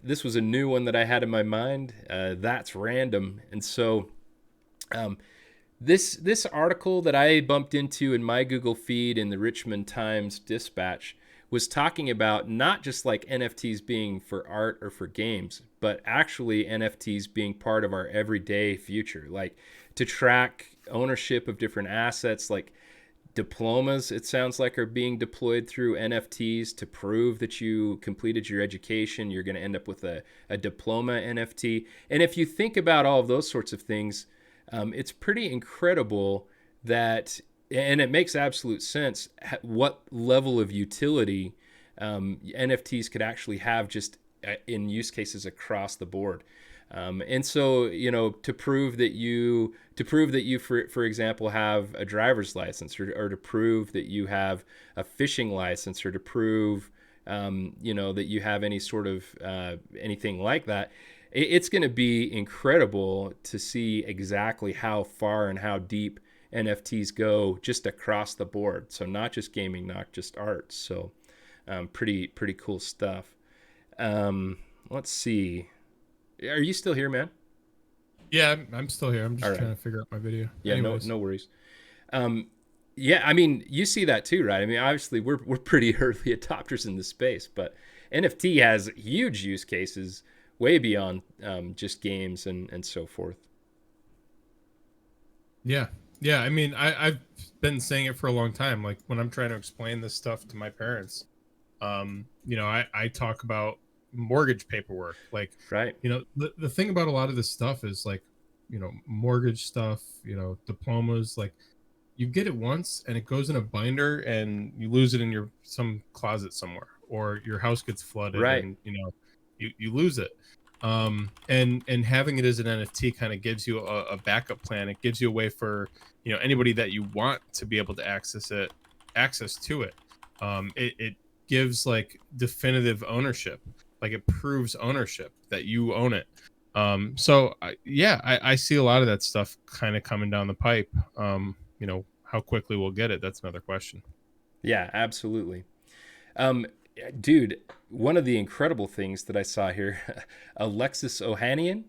This was a new one that I had in my mind. That's random, and so um, this article that I bumped into in my Google feed in the Richmond Times Dispatch was talking about not just like NFTs being for art or for games, but actually NFTs being part of our everyday future, like to track ownership of different assets, like diplomas, it sounds like, are being deployed through NFTs to prove that you completed your education. You're going to end up with a diploma NFT. And if you think about all of those sorts of things, it's pretty incredible that, and it makes absolute sense, what level of utility NFTs could actually have just in use cases across the board. And so, to prove that you, for example, have a driver's license, or to prove that you have a fishing license, or to prove, that you have any sort of anything like that, it's going to be incredible to see exactly how far and how deep NFTs go just across the board. So not just gaming, not just art. So pretty cool stuff. Let's see. Are you still here, man? Yeah, I'm still here. I'm All just right. trying to figure out my video. Yeah, Anyways, no worries. Yeah, I mean, you see that too, right? I mean, obviously we're pretty early adopters in this space, but NFT has huge use cases way beyond just games and so forth. yeah, yeah. I mean, I've been saying it for a long time. Like when I'm trying to explain this stuff to my parents, I talk about mortgage paperwork. Like, Right. the thing about a lot of this stuff is like, mortgage stuff, diplomas, like you get it once and it goes in a binder and you lose it in some closet somewhere, or your house gets flooded Right. and you lose it. And having it as an NFT kind of gives you a backup plan. It gives you a way for anybody that you want to be able to access to it. It gives like definitive ownership, like it proves ownership that you own it. So I see a lot of that stuff kind of coming down the pipe. How quickly we'll get it, that's another question. Yeah, absolutely. Um, Dude, one of the incredible things that I saw here, Alexis Ohanian.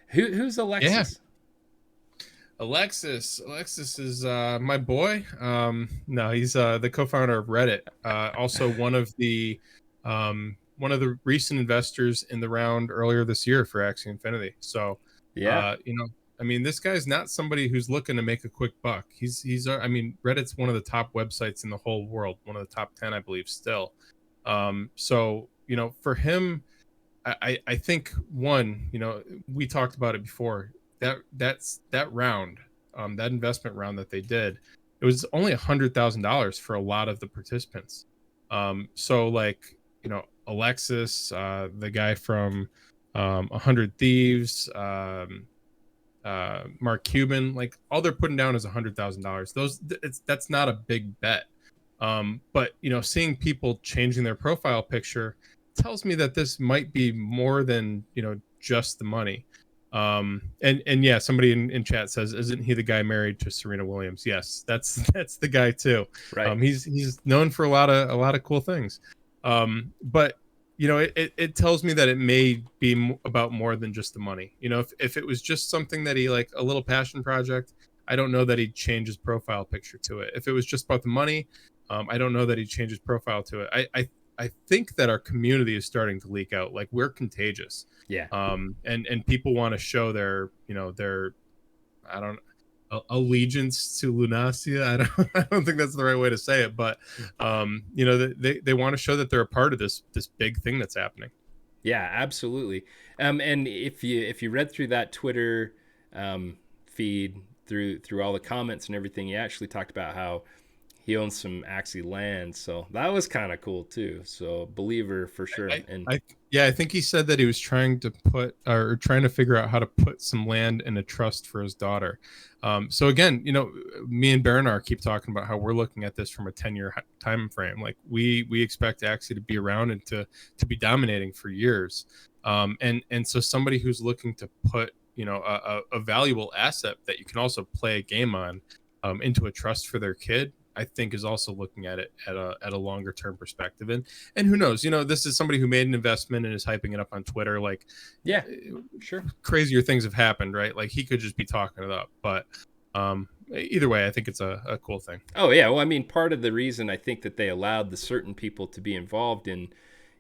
Who's Yeah, Alexis? Alexis is my boy. No, he's the co-founder of Reddit. Also one of the recent investors in the round earlier this year for Axie Infinity. So, Yeah. I mean, this guy's not somebody who's looking to make a quick buck. I mean, Reddit's one of the top websites in the whole world, one of the top 10, I believe, still. So, for him, I think one, we talked about it before. That round, that investment round that they did, it was only $100,000 for a lot of the participants. So like, Alexis, the guy from 100 Thieves, Mark Cuban, like all they're putting down is $100,000. That's not a big bet. But seeing people changing their profile picture tells me that this might be more than just the money. And yeah, somebody in chat says, isn't he the guy married to Serena Williams? Yes, that's the guy too. Right. He's known for a lot of cool things. But it tells me that it may be about more than just the money. If it was just something that he like, a little passion project, I don't know that he'd change his profile picture to it. If it was just about the money, I don't know that he'd change his profile to it. I think that our community is starting to leak out. Like, we're contagious. Yeah. And people want to show their I don't allegiance to Lunacia. I don't think that's the right way to say it, but they want to show that they're a part of this big thing that's happening. Yeah, absolutely. And if you read through that Twitter feed through all the comments and everything, he actually talked about how he owns some Axie land, so that was kind of cool too. So believer for sure. I think he said that he was trying to figure out how to put some land in a trust for his daughter. So again, me and Baronar keep talking about how we're looking at this from a 10-year time frame. Like, we expect Axie to be around and to be dominating for years. And so somebody who's looking to put a valuable asset that you can also play a game on into a trust for their kid, I think is also looking at it at a longer term perspective. And who knows, this is somebody who made an investment and is hyping it up on Twitter. Like, yeah, sure, crazier things have happened, right? Like, he could just be talking it up, but either way, I think it's a cool thing. Oh yeah, well, I mean, part of the reason I think that they allowed the certain people to be involved in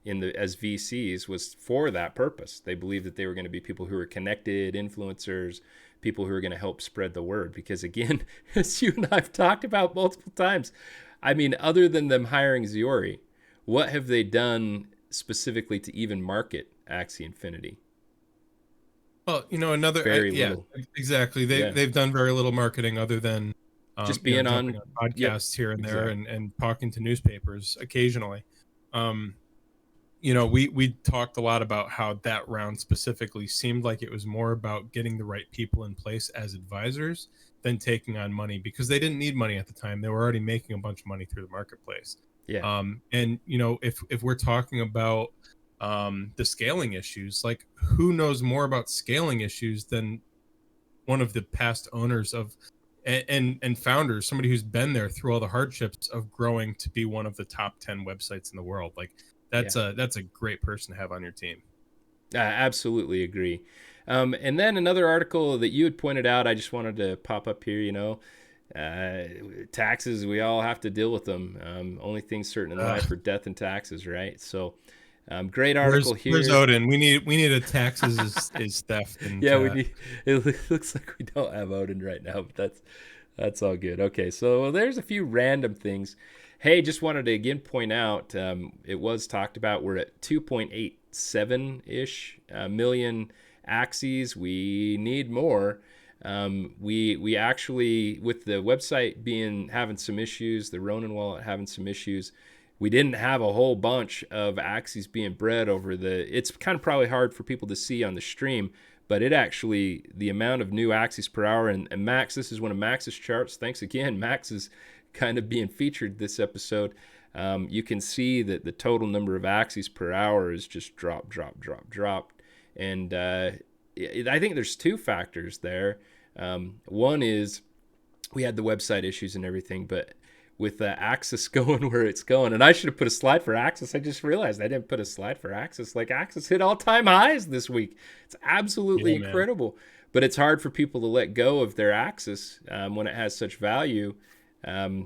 the as VCs was for that purpose. They believed that they were going to be people who were connected, influencers, people who are going to help spread the word. Because again, as you and I've talked about multiple times, I mean, other than them hiring Ziori, what have they done specifically to even market Axie Infinity? Well, another very little. Exactly. They've done very little marketing other than just being on podcasts here and there, and talking to newspapers occasionally. We talked a lot about how that round specifically seemed like it was more about getting the right people in place as advisors than taking on money, because they didn't need money at the time. They were already making a bunch of money through the marketplace. Yeah. And if we're talking about the scaling issues, like, who knows more about scaling issues than one of the past owners of and founders, somebody who's been there through all the hardships of growing to be one of the top 10 websites in the world. Like, that's a great person to have on your team. I absolutely agree. And then another article that you had pointed out, I just wanted to pop up here. Taxes, we all have to deal with them. Only things certain in life are death and taxes, right? So great article here. Where's Odin? We need a taxes is theft. Yeah, we need. It looks like we don't have Odin right now, but that's all good. Okay, so there's a few random things. Hey, just wanted to again point out, it was talked about, we're at 2.87-ish million Axies. We need more. We actually, with the website having some issues, the Ronin wallet having some issues, we didn't have a whole bunch of Axies being bred over it's kind of probably hard for people to see on the stream, but it actually, the amount of new Axies per hour, and Max, this is one of Max's charts. Thanks again. Max is kind of being featured this episode. You can see that the total number of Axies per hour is just dropped. And I think there's two factors there. One is we had the website issues and everything, but with Axis going where it's going, and I should have put a slide for Axis. I just realized I didn't put a slide for Axis. Like, Axis hit all-time highs this week. It's absolutely incredible. But it's hard for people to let go of their Axis when it has such value. I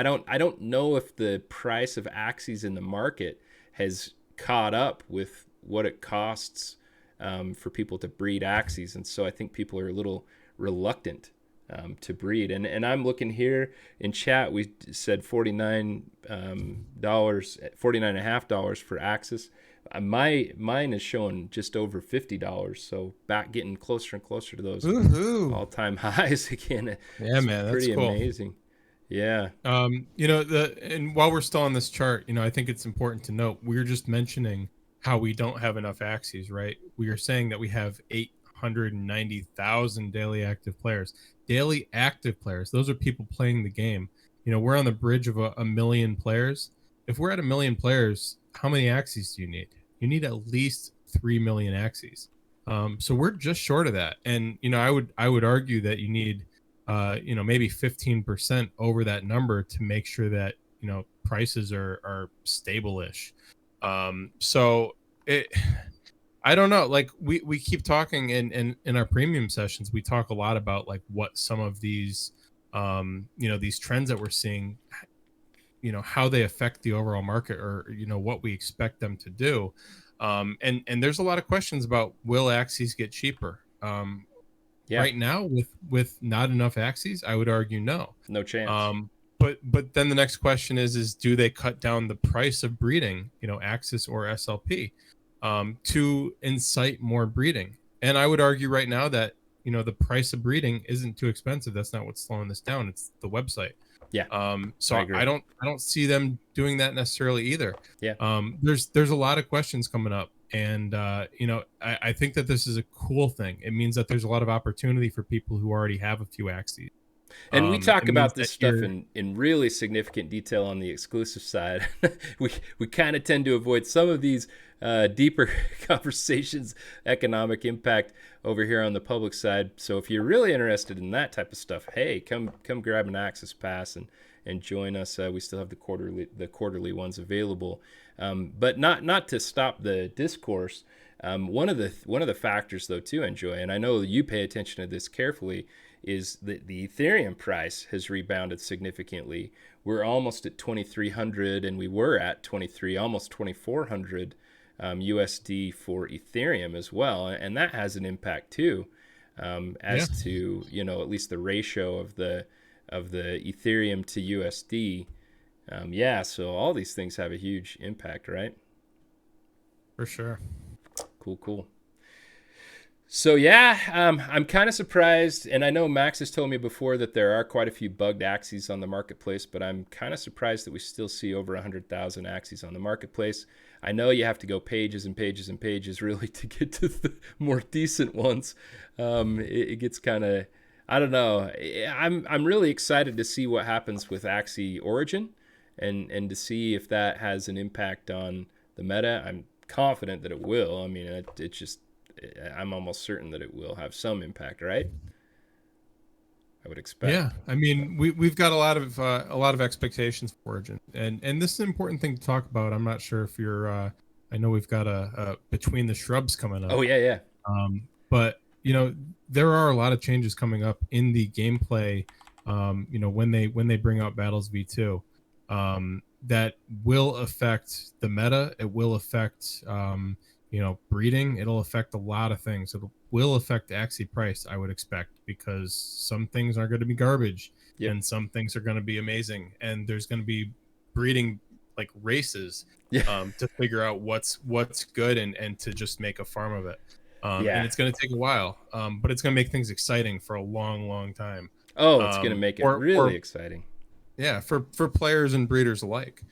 don't know if the price of Axies in the market has caught up with what it costs for people to breed Axies, and so I think people are a little reluctant to breed. And I'm looking here in chat. We said $49.50 for Axis. Mine is showing just over $50, so back getting closer and closer to those all-time highs again. Yeah, man, that's pretty cool. Amazing. Yeah. And while we're still on this chart, I think it's important to note, we're just mentioning how we don't have enough Axies, right? We are saying that we have 890,000 daily active players. Daily active players, those are people playing the game. we're on the bridge of a million players. If we're at a million players, how many Axies do you need? You need at least 3 million Axies. So we're just short of that. And, I would argue that you need, maybe 15% over that number to make sure that, prices are stable-ish. So I don't know. Like we keep talking in our premium sessions, we talk a lot about like what some of these, these trends that we're seeing, how they affect the overall market, or what we expect them to do. And there's a lot of questions about, will Axies get cheaper? Yeah. Right now, with not enough Axies, I would argue no. No chance. But then the next question is do they cut down the price of breeding, Axis or SLP, to incite more breeding? And I would argue right now that the price of breeding isn't too expensive. That's not what's slowing this down. It's the website. Yeah. So I don't see them doing that necessarily either. Yeah. There's a lot of questions coming up, and I think that this is a cool thing. It means that there's a lot of opportunity for people who already have a few Axies. And we talk about this stuff in really significant detail on the exclusive side. we kind of tend to avoid some of these deeper conversations, economic impact, over here on the public side. So if you're really interested in that type of stuff, hey, come grab an Access Pass and join us. We still have the quarterly ones available. But not to stop the discourse. One of the factors though too, Enjoi, and I know you pay attention to this carefully, is that the Ethereum price has rebounded significantly. We're almost at 2,300, and we were at 23, almost 2,400 USD for Ethereum as well, and that has an impact too, as to at least the ratio of the Ethereum to USD. So all these things have a huge impact, right? For sure. Cool. So I'm kind of surprised, and I know Max has told me before that there are quite a few bugged Axies on the marketplace, but I'm kind of surprised that we still see over 100,000 Axies on the marketplace. I know you have to go pages and pages and pages really to get to the more decent ones. It gets kind of, I don't know. I'm really excited to see what happens with Axie Origin, and to see if that has an impact on the meta. I'm confident that it will. I mean, I'm almost certain that it will have some impact, right? I would expect. Yeah, I mean, we've got a lot of expectations for Origin, and this is an important thing to talk about. I'm not sure if you're. I know we've got a Between the Shrubs coming up. Oh yeah. But there are a lot of changes coming up in the gameplay. When they bring out Battles V2, that will affect the meta. It will affect breeding. It'll affect a lot of things. It will affect Axie price, I would expect, because some things are going to be garbage, and some things are going to be amazing, and there's going to be breeding like races to figure out what's good and to just make a farm of it. And it's going to take a while, but it's going to make things exciting for a long time. It's going to make it really exciting. Yeah, for players and breeders alike.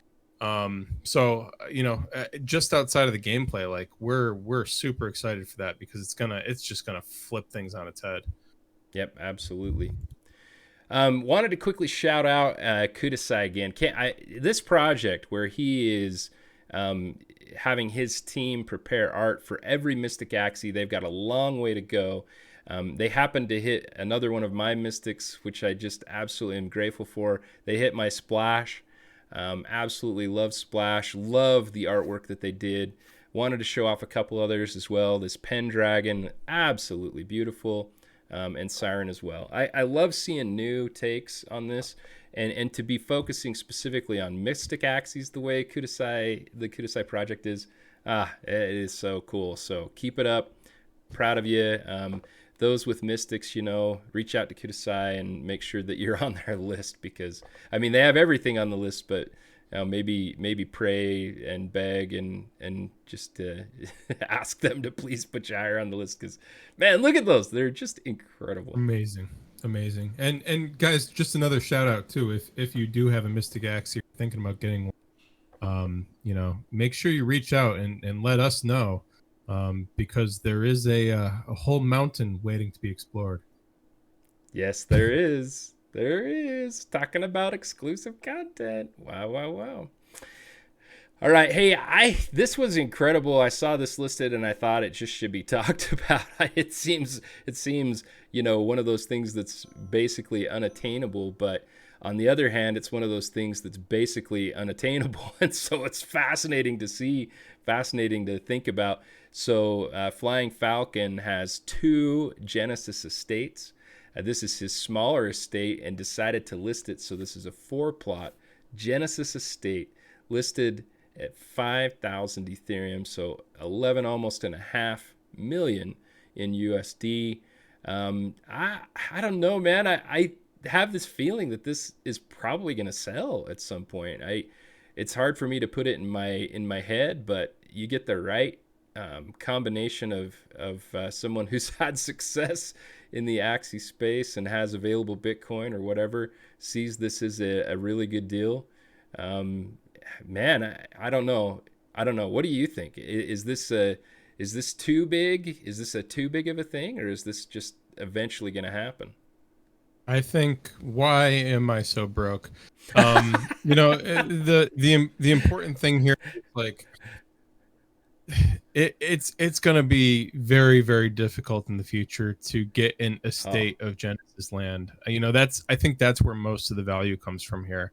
So just outside of the gameplay, like we're super excited for that, because it's just gonna flip things on its head. Yep, absolutely. Wanted to quickly shout out Kudasai again. This project where he is having his team prepare art for every Mystic Axie. They've got a long way to go. They happened to hit another one of my Mystics, which I just absolutely am grateful for. They hit my Splash. Absolutely love Splash, love the artwork that they did. Wanted to show off a couple others as well. This Pendragon, absolutely beautiful, and Siren as well. I love seeing new takes on this, and to be focusing specifically on Mystic Axies the way the Kudasai project is. It is so cool. So keep it up. Proud of you. Those with Mystics, reach out to Kudasai and make sure that you're on their list, because I mean they have everything on the list, but maybe pray and beg and just ask them to please put you higher on the list, because man, look at those, they're just incredible. Amazing. And guys, just another shout out too, if you do have a Mystic Axie, you're thinking about getting one, make sure you reach out and let us know. Because there is a whole mountain waiting to be explored. Yes, there is. There he is, talking about exclusive content. Wow, wow, wow. All right, hey, this was incredible. I saw this listed and I thought it just should be talked about. It seems one of those things that's basically unattainable, but on the other hand, it's one of those things that's basically unattainable, and so it's fascinating to see, fascinating to think about. So, Flying Falcon has 2 Genesis estates. This is his smaller estate, and decided to list it. So this is a 4-plot Genesis estate listed at 5,000 Ethereum, so 11 almost and a half million in USD. I don't know, man. I have this feeling that this is probably going to sell at some point. It's hard for me to put it in my head, but you get the right combination of someone who's had success in the Axie space and has available Bitcoin or whatever, sees this as a really good deal. Man, I don't know. I don't know. What do you think? Is this too big? Is this a too big of a thing, or is this just eventually going to happen? I think, why am I so broke? The important thing here is, like, it's going to be very, very difficult in the future to get an estate of Genesis land. I think that's where most of the value comes from here.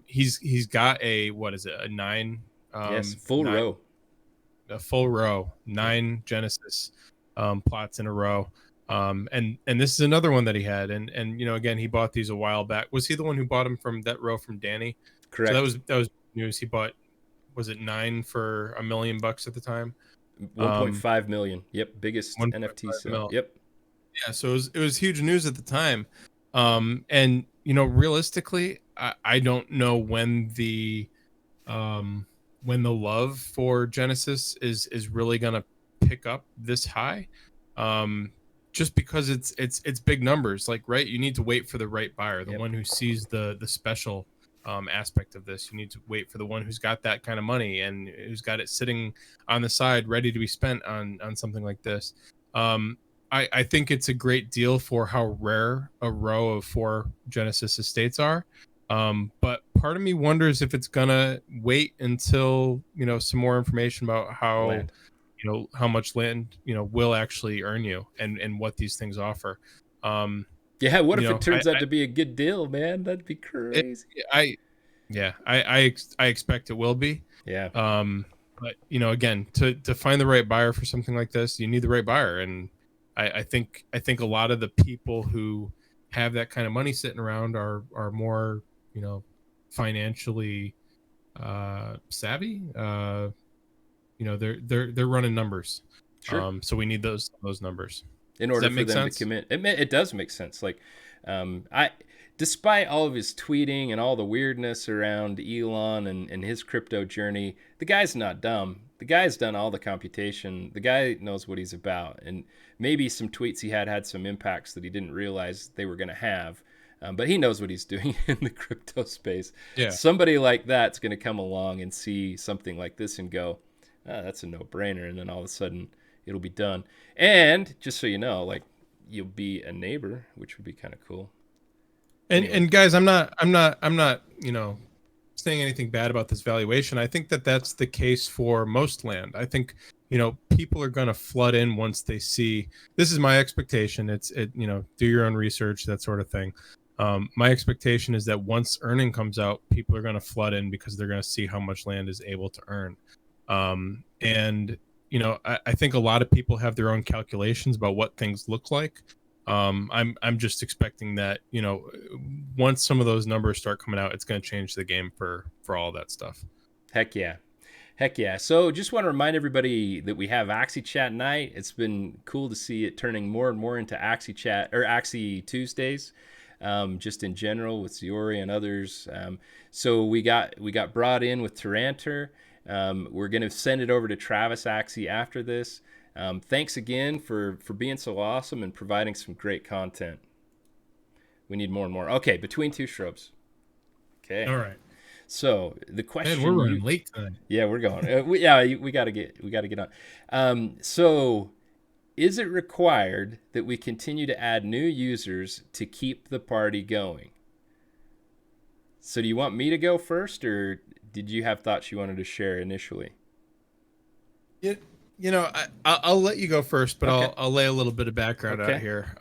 He's got what is it, a 9? Yes, full 9, row. a full row, 9 Genesis plots in a row. And this is another one that he had, and again, he bought these a while back. Was he the one who bought them from that row from Danny? Correct. So that was news. He bought, was it 9 for $1 million at the time? 1.5 million. Yep, biggest NFT sale. Mil. Yep. Yeah, so it was huge news at the time. And realistically, I don't know when the love for Genesis is really gonna pick up this high. Just because it's big numbers, like, right? You need to wait for the right buyer, the one who sees the special aspect of this. You need to wait for the one who's got that kind of money and who's got it sitting on the side ready to be spent on something like this. I think it's a great deal for how rare a row of 4 Genesis estates are. But part of me wonders if it's gonna wait until some more information about how Land. how much land will actually earn you, and what these things offer. Yeah, what if it turns out to be a good deal, man? That'd be crazy. I expect it will be. Yeah. But again, to find the right buyer for something like this, you need the right buyer, and I think a lot of the people who have that kind of money sitting around are more financially savvy. They're running numbers. Sure. So we need those numbers. In order for them to commit. It does make sense. Like, despite all of his tweeting and all the weirdness around Elon and his crypto journey, the guy's not dumb. The guy's done all the computation. The guy knows what he's about. And maybe some tweets he had some impacts that he didn't realize they were going to have. But he knows what he's doing in the crypto space. Yeah. Somebody like that's going to come along and see something like this and go, that's a no-brainer. And then all of a sudden it'll be done. And just so you know, like, you'll be a neighbor, which would be kind of cool. And guys, I'm not saying anything bad about this valuation. I think that's the case for most land. I think people are going to flood in once they see. This is my expectation. Do your own research, that sort of thing. My expectation is that once earning comes out, people are going to flood in because they're going to see how much land is able to earn. And I think a lot of people have their own calculations about what things look like. I'm just expecting that once some of those numbers start coming out, it's going to change the game for all that stuff. Heck yeah. So just want to remind everybody that we have Axie Chat night. It's been cool to see it turning more and more into Axie Chat or Axie Tuesdays, just in general with Ziori and others. So we got brought in with Taranter. We're going to send it over to Travis Axie after this. Thanks again for being so awesome and providing some great content. We need more and more. Okay, between two shrubs. Okay. All right. So the question. Man, we're running late tonight. Yeah, we're going. We got to get on. So is it required that we continue to add new users to keep the party going? So do you want me to go first, or did you have thoughts you wanted to share initially? I'll let you go first, but Okay. I'll lay a little bit of background out Okay. here.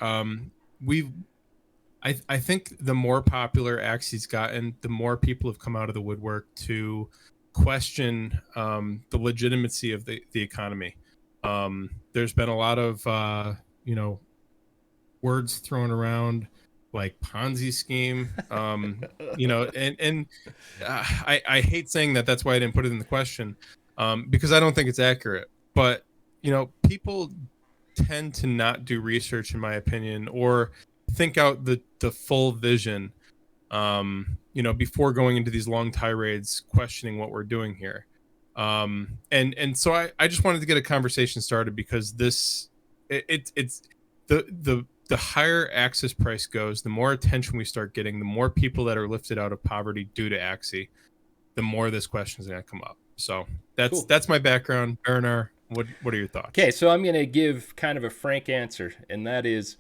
I think the more popular Axie's gotten, the more people have come out of the woodwork to question the legitimacy of the economy. There's been a lot of words thrown around like Ponzi scheme. I hate saying that. That's why I didn't put it in the question, because I don't think it's accurate. But people tend to not do research, in my opinion, or think out the full vision, before going into these long tirades questioning what we're doing here. And so I just wanted to get a conversation started, because it's the higher Axis price goes, the more attention we start getting, the more people that are lifted out of poverty due to Axie, the more this question is going to come up. So Cool. that's my background. Baronar, what are your thoughts? Okay, so I'm going to give kind of a frank answer, and that is,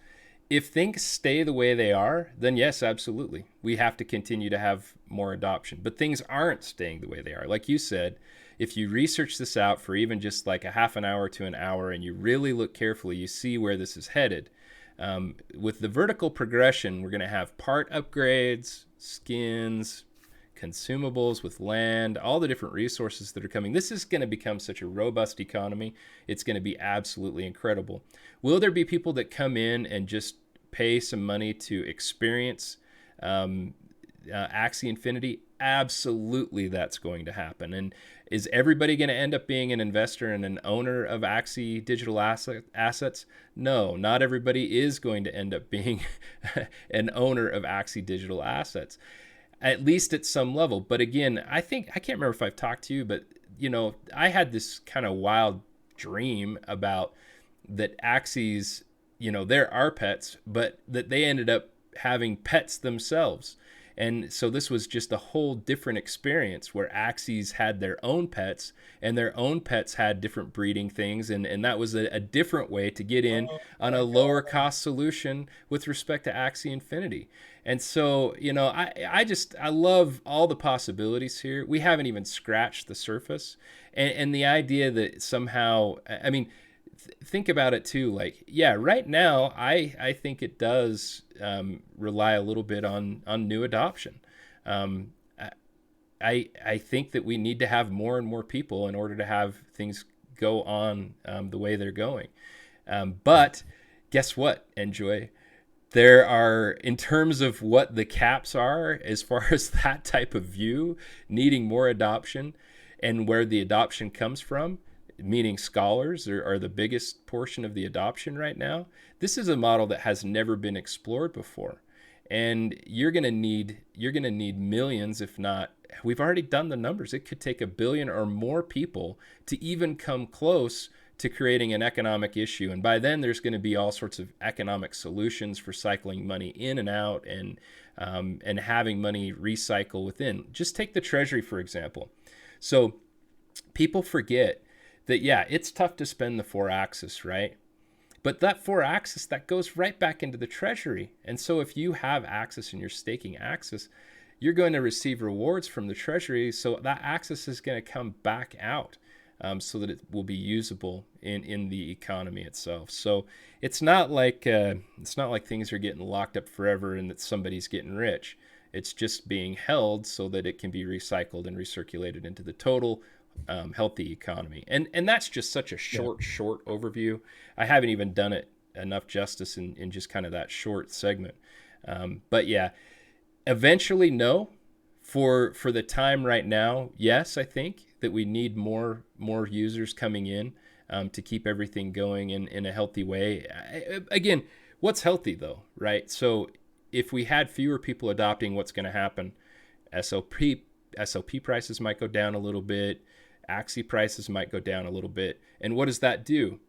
if things stay the way they are, then yes, absolutely. We have to continue to have more adoption. But things aren't staying the way they are. Like you said, if you research this out for even just like a half an hour to an hour and you really look carefully, you see where this is headed. With the vertical progression, we're going to have part upgrades, skins, consumables with land, all the different resources that are coming. This is going to become such a robust economy. It's going to be absolutely incredible. Will there be people that come in and just pay some money to experience Axie Infinity? Absolutely, that's going to happen. And is everybody going to end up being an investor and an owner of Axie digital assets? No, not everybody is going to end up being an owner of Axie digital assets, at least at some level. But again, I can't remember if I've talked to you, but I had this kind of wild dream about that Axies, they're our pets, but that they ended up having pets themselves. And so this was just a whole different experience where Axies had their own pets, and their own pets had different breeding things. And that was a different way to get in on a lower cost solution with respect to Axie Infinity. And so, I love all the possibilities here. We haven't even scratched the surface. And the idea that somehow, I mean, think about it too. Like, yeah, right now, I think it does rely a little bit on new adoption. I think that we need to have more and more people in order to have things go on the way they're going. But guess what, Enjoi? There are, in terms of what the caps are, as far as that type of view, needing more adoption and where the adoption comes from, meaning scholars are the biggest portion of the adoption right now. This is a model that has never been explored before. And you're going to need millions, if not, we've already done the numbers. It could take 1 billion or more people to even come close to creating an economic issue. And by then there's going to be all sorts of economic solutions for cycling money in and out, and having money recycle within. Just take the treasury, for example. So people forget that, yeah, it's tough to spend the 4 axis, right? But that 4 axis, that goes right back into the treasury. And so if you have axis and you're staking axis, you're going to receive rewards from the treasury. So that axis is going to come back out, so that it will be usable in the economy itself. So it's not like things are getting locked up forever and that somebody's getting rich. It's just being held so that it can be recycled and recirculated into the total healthy economy. And that's just such a short overview. I haven't even done it enough justice in just kind of that short segment. But yeah, eventually, no. For the time right now, yes, I think that we need more users coming in to keep everything going in a healthy way. Again, what's healthy though, right? So if we had fewer people adopting, what's going to happen? SLP prices might go down a little bit. Axie prices might go down a little bit. And what does that do?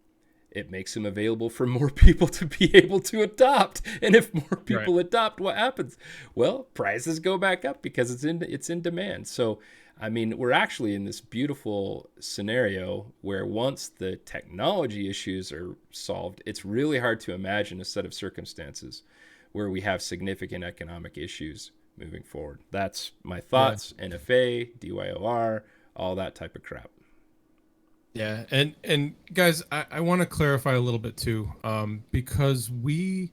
it makes them available for more people to be able to adopt. And if more people adopt, what happens? Well, prices go back up because it's in demand. So, I mean, we're actually in this beautiful scenario where once the technology issues are solved, it's really hard to imagine a set of circumstances where we have significant economic issues moving forward. That's my thoughts. Yeah. NFA, DYOR, all that type of crap. Yeah, and guys, I want to clarify a little bit too, because we're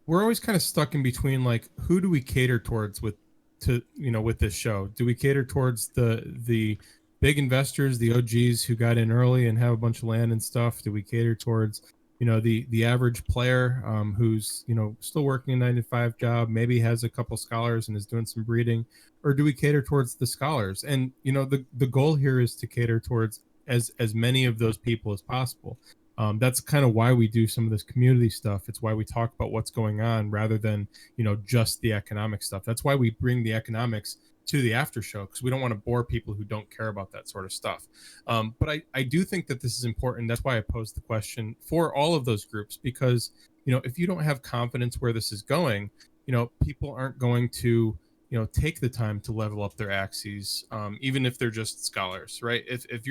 always kind of stuck in between, like, who do we cater towards with this show? Do we cater towards the big investors, the OGs who got in early and have a bunch of land and stuff? Do we cater towards the average player who's still working a 9-to-5 job, maybe has a couple scholars and is doing some breeding, or do we cater towards the scholars? And the goal here is to cater towards as many of those people as possible. That's kind of why we do some of this community stuff. It's why we talk about what's going on rather than just the economic stuff. That's why we bring the economics to the after show, because we don't want to bore people who don't care about that sort of stuff. But I do think that this is important. That's why I posed the question for all of those groups, because if you don't have confidence where this is going, people aren't going to take the time to level up their Axies, even if they're just scholars, right? If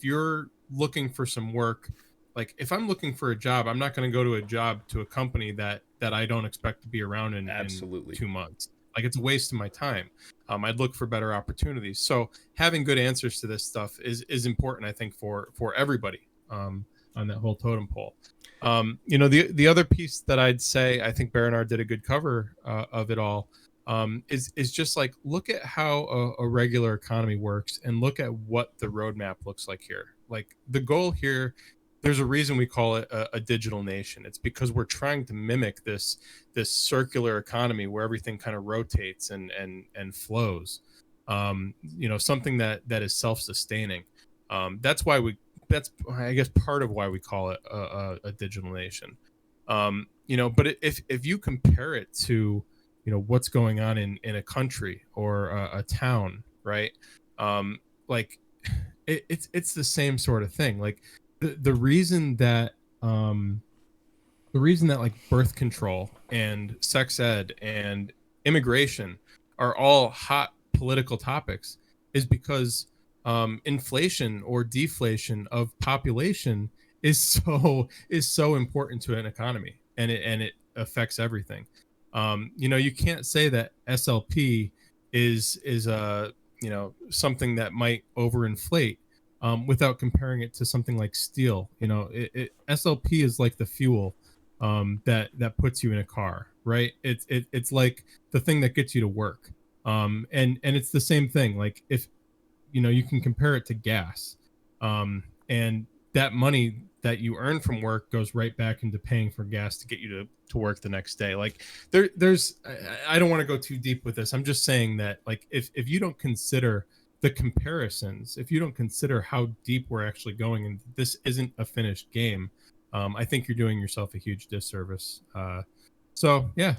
you're looking for some work, like if I'm looking for a job, I'm not going to go to a company that I don't expect to be around in 2 months. Like, it's a waste of my time. I'd look for better opportunities. So having good answers to this stuff is important, I think, for everybody on that whole totem pole. The other piece that I'd say, I think baronar did a good cover of it all. Is just like, look at how a regular economy works and look at what the roadmap looks like here. Like, the goal here, there's a reason we call it a digital nation. It's because we're trying to mimic this circular economy where everything kind of rotates and flows. Something that is self-sustaining. That's I guess part of why we call it a digital nation. But if you compare it to what's going on in a country or a town, right? Like, it's the same sort of thing. Like, the reason that like birth control and sex ed and immigration are all hot political topics is because inflation or deflation of population is so important to an economy, and it affects everything. You can't say that SLP is something that might overinflate without comparing it to something like steel. SLP is like the fuel that puts you in a car, right? It's like the thing that gets you to work. And it's the same thing. Like, if you can compare it to gas, and that money that you earn from work goes right back into paying for gas to get you to work the next day. Like, there's I don't want to go too deep with this. I'm just saying that, like, if you don't consider the comparisons, if you don't consider how deep we're actually going, and this isn't a finished game, I think you're doing yourself a huge disservice. So yeah,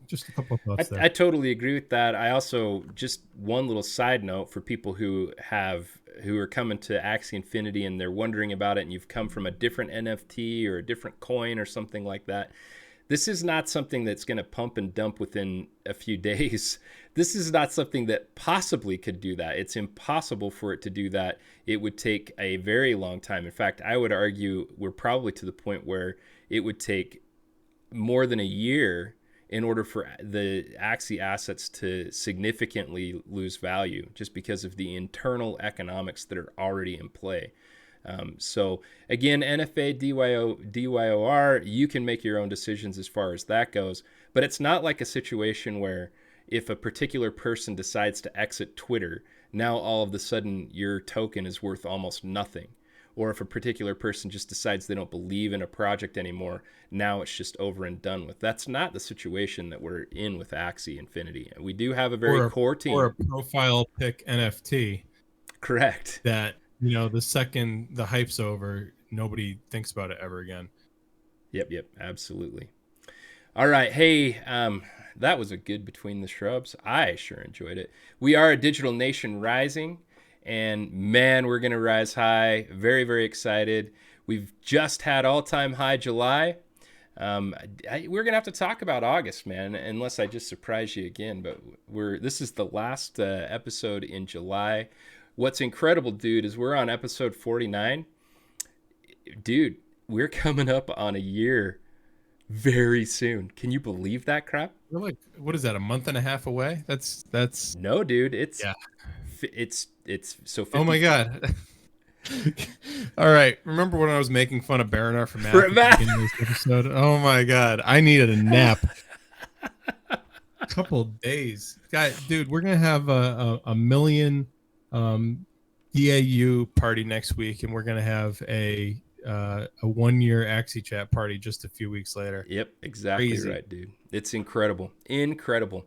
just a couple of thoughts there. I totally agree with that. I also, just one little side note for people who are coming to Axie Infinity and they're wondering about it, and you've come from a different NFT or a different coin or something like that. This is not something that's going to pump and dump within a few days. This is not something that possibly could do that. It's impossible for it to do that. It would take a very long time. In fact, I would argue we're probably to the point where it would take more than a year in order for the Axie assets to significantly lose value, just because of the internal economics that are already in play. So again, NFA, DYOR, you can make your own decisions as far as that goes, but it's not like a situation where if a particular person decides to exit Twitter, now all of a sudden your token is worth almost nothing. Or if a particular person just decides they don't believe in a project anymore, now it's just over and done with. That's not the situation that we're in with Axie Infinity. We do have a very core team. Or a profile pick NFT. Correct. That, the second the hype's over, nobody thinks about it ever again. Yep, absolutely. All right, hey, that was a good Between the Shrubs. I sure enjoyed it. We are a digital nation rising. And man, we're going to rise high. Very, very excited. We've just had all-time high July. We're gonna have to talk about August, man, unless I just surprise you again. But this is the last episode in July. What's incredible, dude, is we're on episode 49. Dude, we're coming up on a year very soon. Can you believe that crap? We're like, what is that, a month and a half away? That's No, dude. It's so 50. Oh my god. All right. Remember when I was making fun of baronar for math at the beginning of this episode? Oh my god. I needed a nap. A couple days. Dude, we're gonna have a million DAU party next week, and we're gonna have a 1-year Axie Chat party just a few weeks later. Yep, exactly. Crazy. Right, dude. It's incredible. Incredible.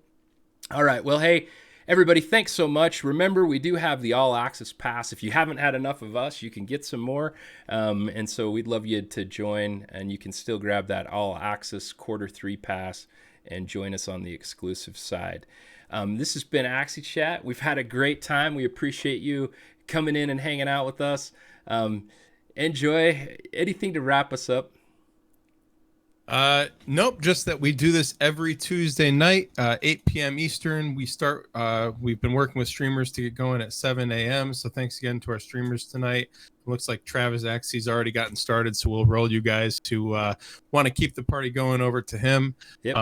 All right. Well, hey, everybody, thanks so much. Remember, we do have the All Access Pass. If you haven't had enough of us, you can get some more. And so we'd love you to join, and you can still grab that All Access Q3 Pass and join us on the exclusive side. This has been Axie Chat. We've had a great time. We appreciate you coming in and hanging out with us. Enjoi, anything to wrap us up? Nope, just that we do this every Tuesday night, 8 p.m. Eastern. We've been working with streamers to get going at 7 a.m. So thanks again to our streamers tonight. It looks like Travis Axie's already gotten started, so we'll roll you guys to want to keep the party going over to him. Yep.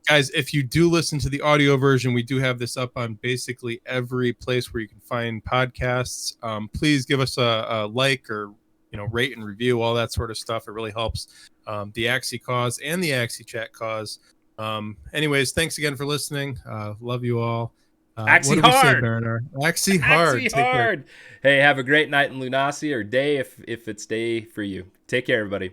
Guys, if you do listen to the audio version, we do have this up on basically every place where you can find podcasts. Please give us a like or rate and review, all that sort of stuff. It really helps the Axie cause and the Axie Chat cause. Anyways, thanks again for listening. Love you all. Axie what hard. Say, Baronar? Axie hard. Axie hard. Hey, have a great night in Lunacy, or day if it's day for you. Take care, everybody.